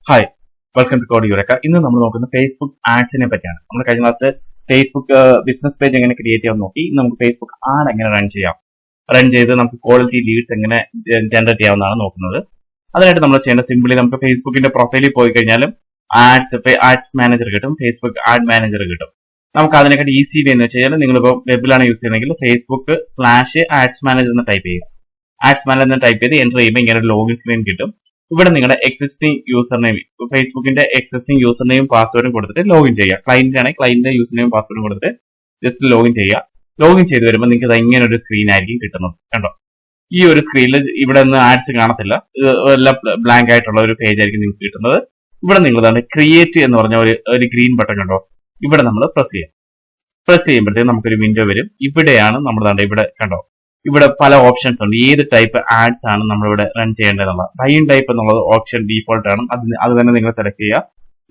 Hi, welcome to Code Eureka. ഇന്ന് നമ്മൾ നോക്കുന്നത് ഫേസ്ബുക്ക് ആഡ്സിനെ പറ്റിയാണ്. നമ്മൾ കഴിഞ്ഞ ക്ലാസ്സിൽ ഫേസ്ബുക്ക് ബിസിനസ് പേജ് എങ്ങനെ ക്രിയേറ്റ് ചെയ്യാൻ നോക്കി. ഇന്ന് നമുക്ക് ഫേസ്ബുക്ക് ആഡ് എങ്ങനെ റൺ ചെയ്യാം, റൺ ചെയ്ത് നമുക്ക് ക്വാളിറ്റി ലീഡ്സ് എങ്ങനെ ജനറേറ്റ് ചെയ്യാവുന്നതാണ് നോക്കുന്നത്. അതിനായിട്ട് നമ്മൾ ചെയ്യേണ്ട സിമ്പിളി നമുക്ക് ഫേസ്ബുക്കിന്റെ പ്രൊഫൈലിൽ പോയി കഴിഞ്ഞാലും ആഡ്സ് മാനേജർ കിട്ടും, ഫേസ്ബുക്ക് ആഡ് മാനേജർ കിട്ടും. നമുക്ക് അതിനെക്കാട്ടി ഈസി എന്ന് വെച്ച് കഴിഞ്ഞാൽ നിങ്ങളിപ്പോൾ വെബിലാണ് യൂസ് ചെയ്യുന്നതെങ്കിൽ Facebook/ആഡ്സ് മാനേജർ എന്ന് ടൈപ്പ് ചെയ്യുക. ആഡ്സ് മാനേജർ എന്ന് ടൈപ്പ് ചെയ്ത് എൻ്റർ ചെയ്യുമ്പോൾ ഇങ്ങനെ ഒരു ലോഗിൻ സ്ക്രീൻ കിട്ടും. ഇവിടെ നിങ്ങളുടെ എക്സിസ്റ്റിംഗ് യൂസർ നെയിം, ഫേസ്ബുക്കിന്റെ എക്സിസ്റ്റിംഗ് യൂസർ നെയിം പാസ്വേഡും കൊടുത്തിട്ട് ലോഗിൻ ചെയ്യുക. ക്ലയന്റ് ആണെങ്കിൽ ക്ലയന്റിന്റെ യൂസർ നെയിം പാസ്വേഡും കൊടുത്തിട്ട് ജസ്റ്റ് ലോഗിൻ ചെയ്യുക. ലോഗിൻ ചെയ്ത് വരുമ്പോൾ നിങ്ങൾക്ക് ഇങ്ങനെ ഒരു സ്ക്രീൻ ആയിരിക്കും കിട്ടുന്നത്. കണ്ടോ, ഈ ഒരു സ്ക്രീനിൽ ഇവിടെ നിന്ന് ആഡ്സ് കാണത്തില്ല, എല്ലാം ബ്ലാങ്ക് ആയിട്ടുള്ള ഒരു പേജ് ആയിരിക്കും നിങ്ങൾക്ക് കിട്ടുന്നത്. ഇവിടെ നിങ്ങൾ ക്രിയേറ്റ് എന്ന് പറഞ്ഞ ഒരു ഗ്രീൻ ബട്ടൺ കണ്ടോ, ഇവിടെ നമ്മൾ പ്രസ് ചെയ്യാം. പ്രസ് ചെയ്യുമ്പോഴത്തേക്ക് നമുക്കൊരു വിൻഡോ വരും. ഇവിടെയാണ് നമ്മൾ ഇവിടെ കണ്ടോ, ഇവിടെ പല ഓപ്ഷൻസ് ഉണ്ട്. ഏത് ടൈപ്പ് ആഡ്സ് ആണ് നമ്മളിവിടെ റൺ ചെയ്യേണ്ടതെന്നുള്ള ബൈൻ ടൈപ്പ് എന്നുള്ളത് ഓപ്ഷൻ ഡീഫോൾട്ട് ആണ്. അത് തന്നെ നിങ്ങൾ സെലക്ട് ചെയ്യുക.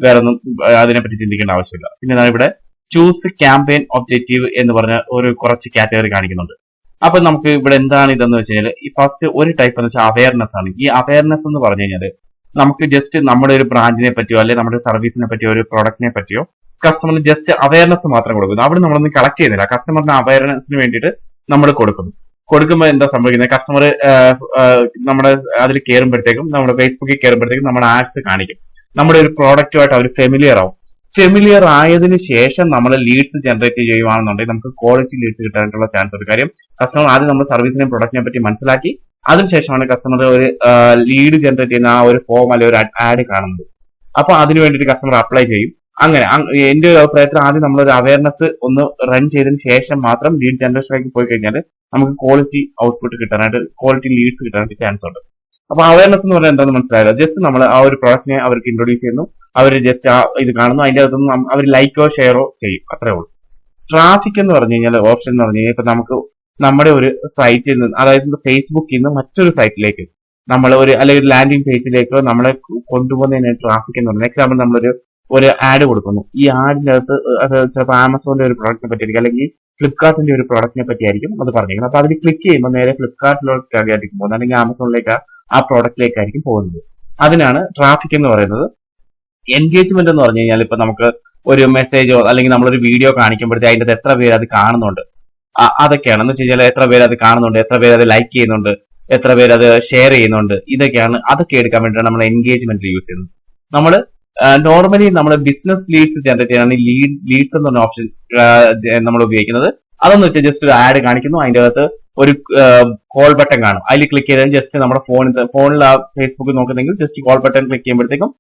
വേറെ ഒന്നും അതിനെപ്പറ്റി ചിന്തിക്കേണ്ട ആവശ്യമില്ല. പിന്നെ ഇവിടെ ചൂസ് ക്യാമ്പയിൻ ഒബ്ജക്റ്റീവ് എന്ന് പറഞ്ഞ കുറച്ച് കാറ്റഗറി കാണിക്കുന്നുണ്ട്. അപ്പൊ നമുക്ക് ഇവിടെ എന്താണ് ഇതെന്ന് വെച്ച് കഴിഞ്ഞാൽ ഈ ഫസ്റ്റ് ഒരു ടൈപ്പ് എന്ന് വെച്ചാൽ അവയർനെസ് ആണ്. ഈ അവയർനെസ് എന്ന് പറഞ്ഞു കഴിഞ്ഞാൽ നമുക്ക് ജസ്റ്റ് നമ്മുടെ ഒരു ബ്രാൻഡിനെ പറ്റിയോ അല്ലെങ്കിൽ നമ്മുടെ സർവീസിനെ പറ്റിയോ ഒരു പ്രോഡക്റ്റിനെ പറ്റിയോ കസ്റ്റമറിന് ജസ്റ്റ് അവയർനെസ് മാത്രം കൊടുക്കുന്നു. അവിടെ നമ്മളൊന്നും കളക്ട് ചെയ്യുന്നില്ല. കസ്റ്റമറിന്റെ അവയർനെസ്സിന് വേണ്ടിയിട്ട് നമ്മൾ കൊടുക്കുമ്പോൾ എന്താ സംഭവിക്കുന്നത്, കസ്റ്റമർ നമ്മുടെ അതിൽ കയറുമ്പോഴത്തേക്കും, നമ്മുടെ ഫേസ്ബുക്കിൽ കയറുമ്പോഴത്തേക്കും നമ്മുടെ ആഡ്സ് കാണിക്കും. നമ്മുടെ ഒരു പ്രോഡക്റ്റുമായിട്ട് അവർ ഫെമിലിയർ ആവും. ഫെമിലിയർ ആയതിനു ശേഷം നമ്മൾ ലീഡ്സ് ജനറേറ്റ് ചെയ്യുവാണെന്നുണ്ടെങ്കിൽ നമുക്ക് ക്വാളിറ്റി ലീഡ്സ് കിട്ടാനായിട്ടുള്ള ചാൻസ് ഉണ്ട്. കാര്യം കസ്റ്റമർ ആദ്യം നമ്മുടെ സർവീസിനെയും പ്രൊഡക്റ്റിനെ പറ്റി മനസ്സിലാക്കി അതിനുശേഷമാണ് കസ്റ്റമർ ഒരു ലീഡ് ജനറേറ്റ് ചെയ്യുന്ന ആ ഒരു ഫോം അല്ലെങ്കിൽ ഒരു ആഡ് കാണുന്നത്. അപ്പൊ അതിന് വേണ്ടിയിട്ട് കസ്റ്റമർ അപ്ലൈ ചെയ്യും. അങ്ങനെ എന്റെ ഒരു അഭിപ്രായത്തിൽ ആദ്യം നമ്മളൊരു അവയർനെസ് ഒന്ന് റൺ ചെയ്തതിന് ശേഷം മാത്രം ലീഡ് ജനറേഷനിലേക്ക് പോയി കഴിഞ്ഞാൽ നമുക്ക് ക്വാളിറ്റി ഔട്ട്പുട്ട് കിട്ടാനായിട്ട്, ക്വാളിറ്റി ലീഡ്സ് കിട്ടാനായിട്ട് ചാൻസ് ഉണ്ട്. അപ്പൊ അവയർനെസ് എന്ന് പറഞ്ഞാൽ എന്താണെന്ന് മനസ്സിലായല്ലോ. ജസ്റ്റ് നമ്മൾ ആ ഒരു പ്രോഡക്റ്റിനെ അവർക്ക് ഇൻട്രൊഡ്യൂസ് ചെയ്യുന്നു, അവർ ജസ്റ്റ് ആ ഇത് കാണുന്നു, അതിന്റെ അകത്തുനിന്ന് അവർ ലൈക്കോ ഷെയറോ ചെയ്യും, അത്രേ ഉള്ളൂ. ട്രാഫിക് എന്ന് പറഞ്ഞു കഴിഞ്ഞാൽ ഓപ്ഷൻ എന്ന് പറഞ്ഞു കഴിഞ്ഞാൽ ഇപ്പൊ നമുക്ക് നമ്മുടെ ഒരു സൈറ്റിൽ നിന്ന്, അതായത് ഫേസ്ബുക്കിൽ നിന്ന് മറ്റൊരു സൈറ്റിലേക്ക് നമ്മൾ അല്ലെങ്കിൽ ലാൻഡിംഗ് പേജിലേക്കോ നമ്മളെ കൊണ്ടുപോകുന്നതിന് ട്രാഫിക് എന്ന് പറയുന്നത്. എക്സാമ്പിൾ നമ്മളൊരു ആഡ് കൊടുക്കുന്നു. ഈ ആഡിന്റെ അകത്ത് ചിലപ്പോൾ ആമസോണിന്റെ ഒരു പ്രോഡക്റ്റിനെ പറ്റിയായിരിക്കും, അല്ലെങ്കിൽ ഫ്ലിപ്കാർട്ടിന്റെ ഒരു പ്രോഡക്റ്റിനെ പറ്റിയായിരിക്കും അത് പറഞ്ഞിരിക്കുന്നത്. അപ്പൊ അതിൽ ക്ലിക്ക് ചെയ്യുമ്പോൾ നേരെ ഫ്ലിപ്കാർട്ടിലേക്കായിരിക്കും പോകുന്നത്, അല്ലെങ്കിൽ ആമസോണിലേക്ക് ആ പ്രോഡക്റ്റിലേക്കായിരിക്കും പോകുന്നത്. അതിനാണ് ട്രാഫിക് എന്ന് പറയുന്നത്. എൻഗേജ്മെന്റ് എന്ന് പറഞ്ഞു കഴിഞ്ഞാൽ ഇപ്പൊ നമുക്ക് ഒരു മെസ്സേജോ അല്ലെങ്കിൽ നമ്മളൊരു വീഡിയോ കാണിക്കുമ്പോഴത്തേക്ക് അതിന്റെ എത്ര പേര് അത് കാണുന്നുണ്ട്, അതൊക്കെയാണ്. എന്ന് വെച്ച് കഴിഞ്ഞാൽ എത്ര പേര് അത് കാണുന്നുണ്ട്, എത്ര പേര് അത് ലൈക്ക് ചെയ്യുന്നുണ്ട്, എത്ര പേര് അത് ഷെയർ ചെയ്യുന്നുണ്ട്, ഇതൊക്കെയാണ്. അതൊക്കെ എടുക്കാൻ വേണ്ടിയിട്ടാണ് നമ്മൾ എൻഗേജ്മെന്റ് യൂസ് ചെയ്യുന്നത്. നമ്മൾ നോർമലി നമ്മൾ ബിസിനസ് ലീഡ്സ് ജനറേറ്റ് ചെയ്യാനാണ് ലീഡ്സ് എന്ന് പറഞ്ഞ ഓപ്ഷൻ നമ്മൾ ഉപയോഗിക്കുന്നത്. അതെന്ന് വെച്ചാൽ ജസ്റ്റ് ഒരു ആഡ് കാണിക്കുന്നു, അതിന്റെ അകത്ത് ഒരു കോൾ ബട്ടൺ കാണും. അതിൽ ക്ലിക്ക് ചെയ്താൽ ജസ്റ്റ് നമ്മുടെ ഫോണിൽ ആ ഫേസ്ബുക്ക് നോക്കുന്നെങ്കിൽ ജസ്റ്റ് കോൾ ബട്ടൺ ക്ലിക്ക് ചെയ്യുമ്പോഴത്തേക്കും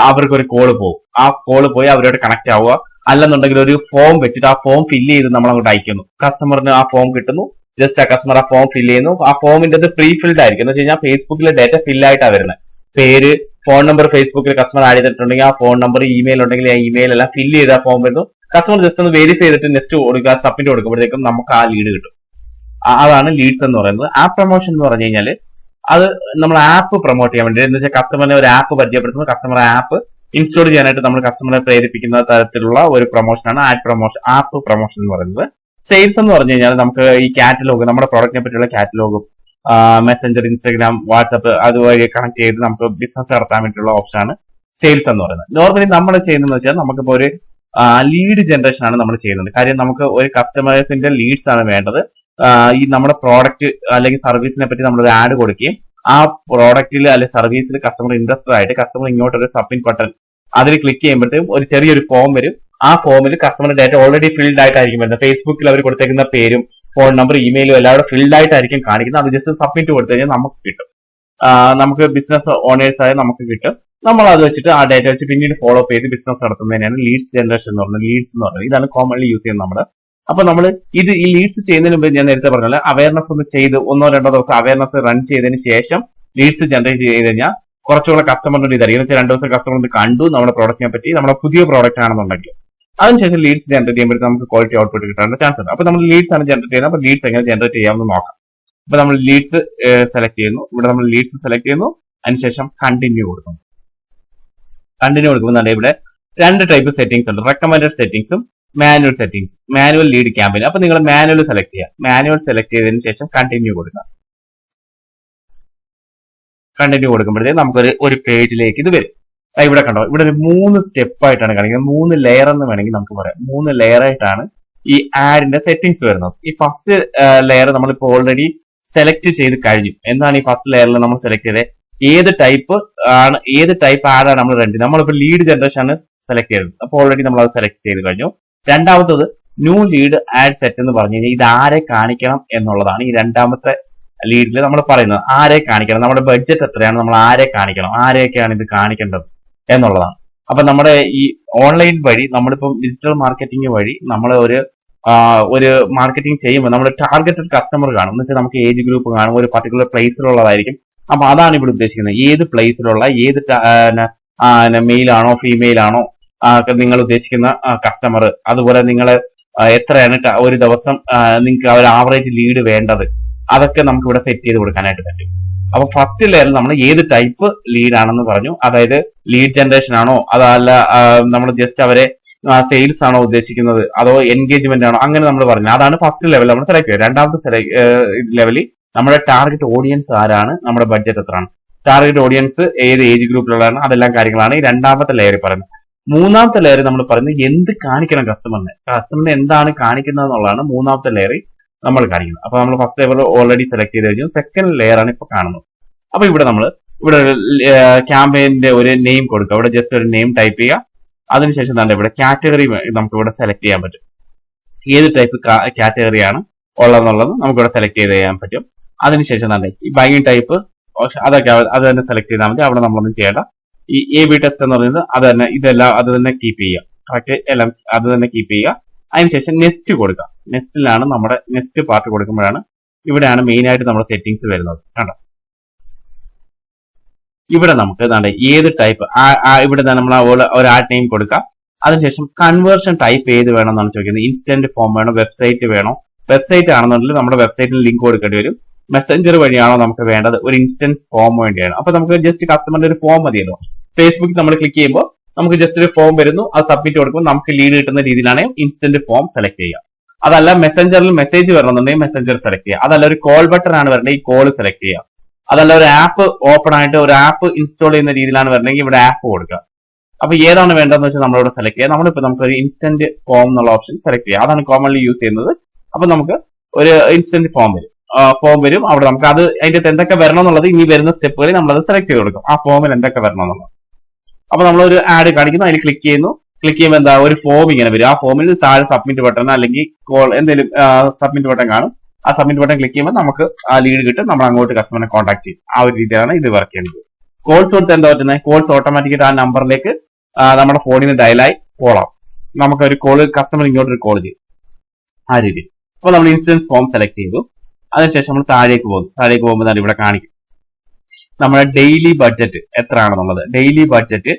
അവർക്ക് ഒരു കോള് പോകും. ആ കോള് പോയി അവരോട് കണക്ട് ആവുക. അല്ലെന്നുണ്ടെങ്കിൽ ഒരു ഫോം വെച്ചിട്ട് ആ ഫോം ഫില്ല് ചെയ്ത് നമ്മൾ അങ്ങോട്ട് അയക്കുന്നു. കസ്റ്റമറിന് ആ ഫോം കിട്ടുന്നു, ജസ്റ്റ് ആ കസ്റ്റമർ ആ ഫോം ഫില്ല് ചെയ്യുന്നു. ആ ഫോമിന്റെ പ്രീ ഫിൽഡ് ആയിരിക്കും. എന്ന് വെച്ച് കഴിഞ്ഞാൽ ഫേസ്ബുക്കിലെ ഡേറ്റ ഫില്ലായിട്ടാണ് വരുന്നത്. പേര്, ഫോൺ നമ്പർ ഫേസ്ബുക്കിൽ കസ്റ്റമർ ആഡ് ചെയ്തിട്ടുണ്ടെങ്കിൽ ആ ഫോൺ നമ്പർ, ഇമെയിൽ ഉണ്ടെങ്കിൽ ആ ഇമെയിൽ എല്ലാം ഫില്ല് ചെയ്ത് ആ ഫോം വരുന്നു. കസ്റ്റമർ ജസ്റ്റ് ഒന്ന് വെരിഫൈ ചെയ്തിട്ട് നെക്സ്റ്റ് കൊടുക്കുക, സബ്മിറ്റ് കൊടുക്കുമ്പോഴത്തേക്കും നമുക്ക് ആ ലീഡ് കിട്ടും. അതാണ് ലീഡ്സ് എന്ന് പറയുന്നത്. ആപ്പ് പ്രൊമോഷൻ എന്ന് പറഞ്ഞു കഴിഞ്ഞാൽ അത് നമ്മൾ ആപ്പ് പ്രൊമോട്ട് ചെയ്യാൻ വേണ്ടി, എന്ന് വെച്ചാൽ കസ്റ്റമറിനെ ഒരു ആപ്പ് പരിചയപ്പെടുത്തുമ്പോൾ കസ്റ്റമർ ആപ്പ് ഇൻസ്റ്റാൾ ചെയ്യാനായിട്ട് നമ്മൾ കസ്റ്റമറെ പ്രേരിപ്പിക്കുന്ന തരത്തിലുള്ള ഒരു പ്രൊമോഷനാണ് ആപ്പ് പ്രൊമോഷൻ എന്ന് പറയുന്നത്. സെയിൽസ് എന്ന് പറഞ്ഞു കഴിഞ്ഞാൽ നമുക്ക് ഈ കാറ്റലോഗ്, നമ്മുടെ പ്രോഡക്റ്റിനെ പറ്റിയുള്ള കാറ്റലോഗും മെസ്സഞ്ചർ, ഇൻസ്റ്റാഗ്രാം, വാട്സ്ആപ്പ് അതുവഴി കണക്ട് ചെയ്ത് നമുക്ക് ബിസിനസ് നടത്താൻ വേണ്ടിയിട്ടുള്ള ഓപ്ഷനാണ് സെയിൽസ് എന്ന് പറയുന്നത്. നോർമലി നമ്മൾ ചെയ്യുന്നതെന്ന് വെച്ചാൽ നമുക്കിപ്പോ ഒരു ലീഡ് ജനറേഷൻ ആണ് നമ്മൾ ചെയ്യുന്നത്. കാര്യം നമുക്ക് ഒരു കസ്റ്റമേഴ്സിന്റെ ലീഡ്സ് ആണ് വേണ്ടത്. ഈ നമ്മുടെ പ്രോഡക്റ്റ് അല്ലെങ്കിൽ സർവീസിനെ പറ്റി നമ്മൾ ഒരു ആഡ് കൊടുക്കുകയും ആ പ്രോഡക്റ്റിൽ അല്ലെങ്കിൽ സർവീസിൽ കസ്റ്റമർ ഇൻട്രസ്റ്റഡ് ആയിട്ട് കസ്റ്റമർ ഇങ്ങോട്ടൊരു സബ്മിറ്റ് ബട്ടൺ അതിൽ ക്ലിക്ക് ചെയ്യുമ്പോഴത്തേക്കും ഒരു ചെറിയൊരു ഫോം വരും. ആ ഫോമിൽ കസ്റ്റമർ ഡാറ്റ ഓൾറെഡി ഫിൽഡ് ആയിട്ടായിരിക്കും വരുന്നത്. ഫേസ്ബുക്കിൽ അവർ കൊടുത്തേക്കുന്ന പേരും ഫോൺ നമ്പർ, ഇമെയിലും എല്ലാം കൂടെ ഫിൽഡ് ആയിട്ടായിരിക്കും കാണിക്കുന്നത്. അത് ജസ്റ്റ് സബ്മിറ്റ് കൊടുത്തു കഴിഞ്ഞാൽ നമുക്ക് കിട്ടും. നമുക്ക് ബിസിനസ് ഓണേഴ്സ് ആയ നമുക്ക് കിട്ടും. നമ്മൾ അത് വെച്ചിട്ട് ആ ഡാറ്റ വെച്ച് പിന്നീട് ഫോളോ അപ്പ് ചെയ്ത് ബിസിനസ് നടത്തുന്നതിനാണ് ലീഡ്സ് ജനറേഷൻ എന്ന് പറയുന്നത്. ലീഡ്സ് എന്ന് പറയുന്നത് ഇതാണ് കോമൺലി യൂസ് ചെയ്യുന്നത് നമ്മൾ. അപ്പൊ നമ്മൾ ഈ ലീഡ്സ് ചെയ്യുന്നതിന് മുമ്പ് ഞാൻ നേരത്തെ പറഞ്ഞാൽ അവയർനെസ് ഒന്ന് ചെയ്ത് 1-2 ദിവസം അവയർനെസ് റൺ ചെയ്തതിന് ശേഷം ലീഡ്സ് ജനറേറ്റ് ചെയ്ത് കഴിഞ്ഞാൽ കുറച്ചുകൂടെ കസ്റ്റമറിന്റെ ഇതായിരിക്കും. 2 ദിവസം കസ്റ്റമർ കണ്ടു നമ്മുടെ പ്രോഡക്റ്റിനെ പറ്റി, നമ്മുടെ പുതിയ പ്രോഡക്റ്റ് ആണെന്നുണ്ടെങ്കിൽ അതിനുശേഷം ലീഡ്സ് ജനറേറ്റ് ചെയ്യുമ്പോൾ നമുക്ക് ക്വാളിറ്റി ഔട്ട്പുട്ട് കിട്ടാനുള്ള ചാൻസ് ഉണ്ട്. അപ്പൊ നമ്മൾ ലീഡ്സ് ആണ് ജനറേറ്റ് ചെയ്യുന്നത്. അപ്പൊ ലീഡ്സ് എങ്ങനെ ജനറേറ്റ് ചെയ്യാമെന്ന് നോക്കാം. അപ്പൊ നമ്മൾ ലീഡ്സ് സെലക്ട് ചെയ്യുന്നു. ഇവിടെ നമ്മൾ ലീഡ്സ് സെലക്ട് ചെയ്യുന്നു, അതിനുശേഷം കണ്ടിന്യൂ കൊടുക്കുന്നു. കണ്ടിന്യൂ കൊടുക്കുമ്പോൾ ഇവിടെ 2 ടൈപ്പ് സെറ്റിംഗ്സ് ഉണ്ട്, റെക്കമെൻഡഡ് സെറ്റിംഗ്സും manual settings, manual lead campaign. അപ്പൊ നിങ്ങൾ മാനുവൽ സെലക്ട് ചെയ്യുക. മാനുവൽ സെലക്ട് ചെയ്തതിനു ശേഷം കണ്ടിന്യൂ കൊടുക്കുക. കണ്ടിന്യൂ കൊടുക്കുമ്പോഴത്തേക്ക് നമുക്കൊരു പേജിലേക്ക് ഇത് വരും. ഇവിടെ കണ്ടോ, ഇവിടെ ഒരു 3 സ്റ്റെപ്പ് ആയിട്ടാണ് കാണിക്കുന്നത്. 3 ലെയർ എന്ന് വേണമെങ്കിൽ നമുക്ക് പറയാം. 3 ലെയർ ആയിട്ടാണ് ഈ ആഡിന്റെ സെറ്റിംഗ്സ് വരുന്നത്. ഈ ഫസ്റ്റ് ലെയർ നമ്മളിപ്പോൾ ഓൾറെഡി സെലക്ട് ചെയ്ത് കഴിഞ്ഞു. എന്താണ് ഈ ഫസ്റ്റ് ലെയറിൽ നമ്മൾ സെലക്ട് ചെയ്തത്? ഏത് ടൈപ്പ് ആഡാണ് നമ്മൾ റൺ ചെയ്യുന്നത്. നമ്മളിപ്പോൾ ലീഡ് ജനറേഷൻ ആണ് സെലക്ട് ചെയ്തത്. അപ്പോൾ ഓൾറെഡി നമ്മൾ അത് സെലക്ട് ചെയ്ത് കഴിഞ്ഞു. രണ്ടാമത്തത് ന്യൂ ലീഡ് ആഡ് സെറ്റ് എന്ന് പറഞ്ഞു കഴിഞ്ഞാൽ ഇത് ആരെ കാണിക്കണം എന്നുള്ളതാണ് ഈ രണ്ടാമത്തെ ലീഡിൽ നമ്മൾ പറയുന്നത്. ആരെ കാണിക്കണം, നമ്മുടെ ബഡ്ജറ്റ് എത്രയാണ്, നമ്മൾ ആരെ കാണിക്കണം, ആരെയൊക്കെയാണ് ഇത് കാണിക്കേണ്ടത് എന്നുള്ളതാണ്. അപ്പൊ നമ്മുടെ ഈ ഓൺലൈൻ വഴി നമ്മളിപ്പം ഡിജിറ്റൽ മാർക്കറ്റിംഗ് വഴി നമ്മൾ ഒരു മാർക്കറ്റിംഗ് ചെയ്യുമ്പോൾ നമ്മുടെ ടാർഗറ്റഡ് കസ്റ്റമർ കാണും. എന്ന് വെച്ചാൽ നമുക്ക് ഏജ് ഗ്രൂപ്പ് കാണും, ഒരു പർട്ടിക്കുലർ പ്ലേസിലുള്ളതായിരിക്കും. അപ്പൊ അതാണ് ഇവിടെ ഉദ്ദേശിക്കുന്നത്. ഏത് പ്ലേസിലുള്ള ഏത് മെയിൽ ആണോ ഫീമെയിൽ ആണോ നിങ്ങൾ ഉദ്ദേശിക്കുന്ന കസ്റ്റമർ, അതുപോലെ നിങ്ങൾ എത്രയാണ് ഒരു ദിവസം നിങ്ങൾക്ക് ഒരു ആവറേജ് ലീഡ് വേണ്ടത്, അതൊക്കെ നമുക്ക് ഇവിടെ സെറ്റ് ചെയ്ത് കൊടുക്കാനായിട്ട് പറ്റും. അപ്പൊ ഫസ്റ്റ് ലെയറിൽ നമ്മൾ ഏത് ടൈപ്പ് ലീഡ് ആണെന്ന് പറഞ്ഞു. അതായത് ലീഡ് ജനറേഷൻ ആണോ, അതല്ല നമ്മൾ ജസ്റ്റ് അവരെ സെയിൽസ് ആണോ ഉദ്ദേശിക്കുന്നത്, അതോ എൻഗേജ്മെന്റ് ആണോ, അങ്ങനെ നമ്മൾ പറഞ്ഞു. അതാണ് ഫസ്റ്റ് ലെവൽ നമ്മൾ സെലക്ട് ചെയ്യുക. രണ്ടാമത്തെ ലെവലിൽ നമ്മുടെ ടാർഗറ്റ് ഓഡിയൻസ് ആരാണ്, നമ്മുടെ ബഡ്ജറ്റ് എത്രയാണ്, ടാർഗറ്റ് ഓഡിയൻസ് ഏത് ഏജ് ഗ്രൂപ്പിലുള്ളതാണ്, അതെല്ലാം കാര്യങ്ങളാണ് ഈ രണ്ടാമത്തെ ലെയറിൽ പറയുന്നത്. മൂന്നാമത്തെ ലെയർ നമ്മൾ പറയുന്നത് എന്ത് കാണിക്കണം കസ്റ്റമറിന് എന്താണ് കാണിക്കുന്നത് എന്നുള്ളതാണ് മൂന്നാമത്തെ ലെയറിൽ നമ്മൾ കാണിക്കുന്നത്. അപ്പൊ നമ്മൾ ഫസ്റ്റ് ലെവൽ ഓൾറെഡി സെലക്ട് ചെയ്ത് കഴിഞ്ഞു. സെക്കൻഡ് ലെയർ ആണ് ഇപ്പൊ കാണുന്നത്. അപ്പൊ ഇവിടെ നമ്മൾ ക്യാമ്പയിന്റെ ഒരു നെയിം കൊടുക്കുക. ഇവിടെ ജസ്റ്റ് ഒരു നെയിം ടൈപ്പ് ചെയ്യുക. അതിനുശേഷം തന്നെ ഇവിടെ കാറ്റഗറി നമുക്ക് ഇവിടെ സെലക്ട് ചെയ്യാൻ പറ്റും. ഏത് ടൈപ്പ് കാറ്റഗറിയാണ് ഉള്ളതെന്നുള്ളത് നമുക്ക് ഇവിടെ സെലക്ട് ചെയ്ത് ചെയ്യാൻ പറ്റും. അതിനുശേഷം തന്നെ ഈ ബൈങ് ടൈപ്പ് അതൊക്കെ അത് തന്നെ സെലക്ട് ചെയ്താൽ മതി. അവിടെ നമ്മളൊന്നും ചെയ്യേണ്ട. ഈ A/B ടെസ്റ്റ് എന്ന് പറയുന്നത് അത് തന്നെ, ഇതെല്ലാം അത് തന്നെ കീപ്പ് ചെയ്യുക. കറക്റ്റ് എല്ലാം അത് തന്നെ കീപ്പ് ചെയ്യുക. അതിനുശേഷം നെക്സ്റ്റ് കൊടുക്കുക. നെക്സ്റ്റിലാണ് നമ്മുടെ നെക്സ്റ്റ് പാർട്ട് കൊടുക്കുമ്പോഴാണ് ഇവിടെയാണ് മെയിൻ ആയിട്ട് നമ്മുടെ സെറ്റിംഗ്സ് വരുന്നത്. കണ്ടോ, ഇവിടെ നമുക്ക് ഏത് ടൈപ്പ് ഇവിടെ നമ്മൾ ഒരു ആഡ് നെയിം കൊടുക്കുക. അതിനുശേഷം കൺവേർഷൻ ടൈപ്പ് ഏത് വേണം എന്നാണ് ചോദിക്കുന്നത്. ഇൻസ്റ്റന്റ് ഫോം വേണോ, വെബ്സൈറ്റ് വേണോ? വെബ്സൈറ്റ് ആണെന്നുണ്ടെങ്കിൽ നമ്മുടെ വെബ്സൈറ്റിൽ ലിങ്ക് കൊടുക്കേണ്ടി വരും. മെസ്സഞ്ചർ വഴിയാണോ നമുക്ക് വേണ്ടത്, ഒരു ഇൻസ്റ്റന്റ് ഫോം വേണ്ടിയാണ്. അപ്പൊ നമുക്ക് ജസ്റ്റ് കസ്റ്റമറിന്റെ ഒരു ഫോം മതിയല്ലോ. ഫേസ്ബുക്കിൽ നമ്മൾ ക്ലിക്ക് ചെയ്യുമ്പോൾ നമുക്ക് ജസ്റ്റ് ഒരു ഫോം വരുന്നു, അത് സബ്മിറ്റ് കൊടുക്കുമ്പോൾ നമുക്ക് ലീഡ് കിട്ടുന്ന രീതിയിലാണ് ഇൻസ്റ്റന്റ് ഫോം സെലക്ട് ചെയ്യുക. അതല്ല മെസ്സഞ്ചറിൽ മെസ്സേജ് വരണമെന്നുണ്ടെങ്കിൽ മെസ്സഞ്ചർ സെലക്ട് ചെയ്യുക. അതല്ല ഒരു കോൾ ബട്ടൺ ആണ് വരണമെങ്കിൽ ഈ കോൾ സെലക്ട് ചെയ്യുക. അതല്ല ഒരു ആപ്പ് ഓപ്പൺ ആയിട്ട് ഒരു ആപ്പ് ഇൻസ്റ്റാൾ ചെയ്യുന്ന രീതിയിലാണ് വരണമെങ്കിൽ ഇവിടെ ആപ്പ് കൊടുക്കുക. അപ്പൊ ഏതാണ് വേണ്ടതെന്ന് വെച്ചാൽ നമ്മളിവിടെ സെലക്ട് ചെയ്യുക. നമ്മളിപ്പോ നമുക്ക് ഒരു ഇൻസ്റ്റന്റ് ഫോം എന്നുള്ള ഓപ്ഷൻ സെലക്ട് ചെയ്യുക. അതാണ് കോമൺലി യൂസ് ചെയ്യുന്നത്. അപ്പൊ നമുക്ക് ഒരു ഇൻസ്റ്റന്റ് ഫോം വരും. അവിടെ നമുക്ക് അത് അതിന്റെ എന്തൊക്കെ വരണം എന്നുള്ളത് ഇനി വരുന്ന സ്റ്റെപ്പുകളിൽ നമ്മളത് സെലക്ട് ചെയ്ത് കൊടുക്കും. ആ ഫോമിൽ എന്തൊക്കെ വരണം എന്നുള്ളത്. അപ്പൊ നമ്മളൊരു ആഡ് കാണിക്കുന്നു, അതിൽ ക്ലിക്ക് ചെയ്യുമ്പോൾ എന്താ ഒരു ഫോം ഇങ്ങനെ വരും. ആ ഫോമിൽ താഴെ സബ്മിറ്റ് ബട്ടൺ അല്ലെങ്കിൽ കോൾ എന്തെങ്കിലും സബ്മിറ്റ് ബട്ടൺ കാണും. ആ സബ്മിറ്റ് ബട്ടൺ ക്ലിക്ക് ചെയ്യുമ്പോൾ നമുക്ക് ആ ലീഡ് കിട്ടും. നമ്മൾ അങ്ങോട്ട് കസ്റ്റമറിനെ കോൺടാക്ട് ചെയ്യും. ആ ഒരു രീതിയിലാണ് ഇത് വർക്ക് ചെയ്യുന്നത്. കോൾസ് കൊടുത്ത് എന്താ പറ്റുന്നത്? കോൾസ് ഓട്ടോമാറ്റിക്കായിട്ട് ആ നമ്പറിലേക്ക് നമ്മുടെ ഫോണിൽ നിന്ന് ഡയലായി കോളാം. നമുക്കൊരു കസ്റ്റമർ ഇങ്ങോട്ടൊരു കോൾ ചെയ്യും. ആ രീതി. അപ്പൊ നമ്മൾ ഇൻസ്റ്റൻസ് ഫോം സെലക്ട് ചെയ്തു. അതിനുശേഷം നമ്മൾ താഴേക്ക് പോകുമ്പോൾ ഇവിടെ കാണിക്കും നമ്മുടെ ഡെയിലി ബഡ്ജറ്റ് എത്രയാണെന്നുള്ളത്. ഡെയിലി ബഡ്ജറ്റ്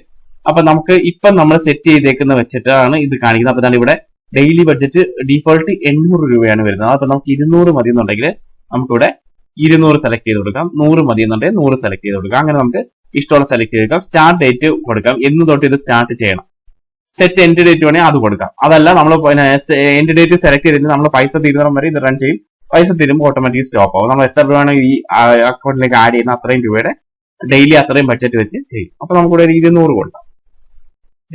അപ്പൊ നമുക്ക് ഇപ്പം നമ്മൾ സെറ്റ് ചെയ്തേക്കുന്ന വെച്ചിട്ടാണ് ഇത് കാണിക്കുന്നത്. അപ്പൊ തന്നെ ഇവിടെ ഡെയിലി ബഡ്ജറ്റ് ഡീഫോൾട്ട് 800 രൂപയാണ് വരുന്നത്. അപ്പൊ നമുക്ക് 200 മതി എന്നുണ്ടെങ്കിൽ നമുക്കിവിടെ 200 സെലക്ട് ചെയ്ത് കൊടുക്കാം. 100 മതി എന്നുണ്ടെങ്കിൽ 100 സെലക്ട് ചെയ്ത് കൊടുക്കാം. അങ്ങനെ നമുക്ക് ഇഷ്ടമുള്ള സെലക്ട് ചെയ്തെടുക്കാം. സ്റ്റാർട്ട് ഡേറ്റ് കൊടുക്കാം. എന്ന് തൊട്ട് ഇത് സ്റ്റാർട്ട് ചെയ്യണം. സെറ്റ് എൻഡ് ഡേറ്റ് വേണമെങ്കിൽ അത് കൊടുക്കാം. അതല്ല നമ്മൾ എൻഡ് ഡേറ്റ് സെലക്ട് ചെയ്തിട്ട് നമ്മൾ പൈസ തീരുന്നതും വരെ ഇത് റൺ ചെയ്യും. പൈസ തീരുമ്പോൾ ഓട്ടോമാറ്റിക് സ്റ്റോപ്പ് ആവും. നമ്മൾ എത്ര രൂപയാണ് ഈ അക്കൗണ്ടിലേക്ക് ആഡ് ചെയ്യുന്ന അത്രയും രൂപയുടെ ഡെയിലി അത്രയും ബഡ്ജറ്റ് വെച്ച് ചെയ്യും. അപ്പൊ നമുക്കിവിടെ ഒരു 200 കൊടുക്കാം.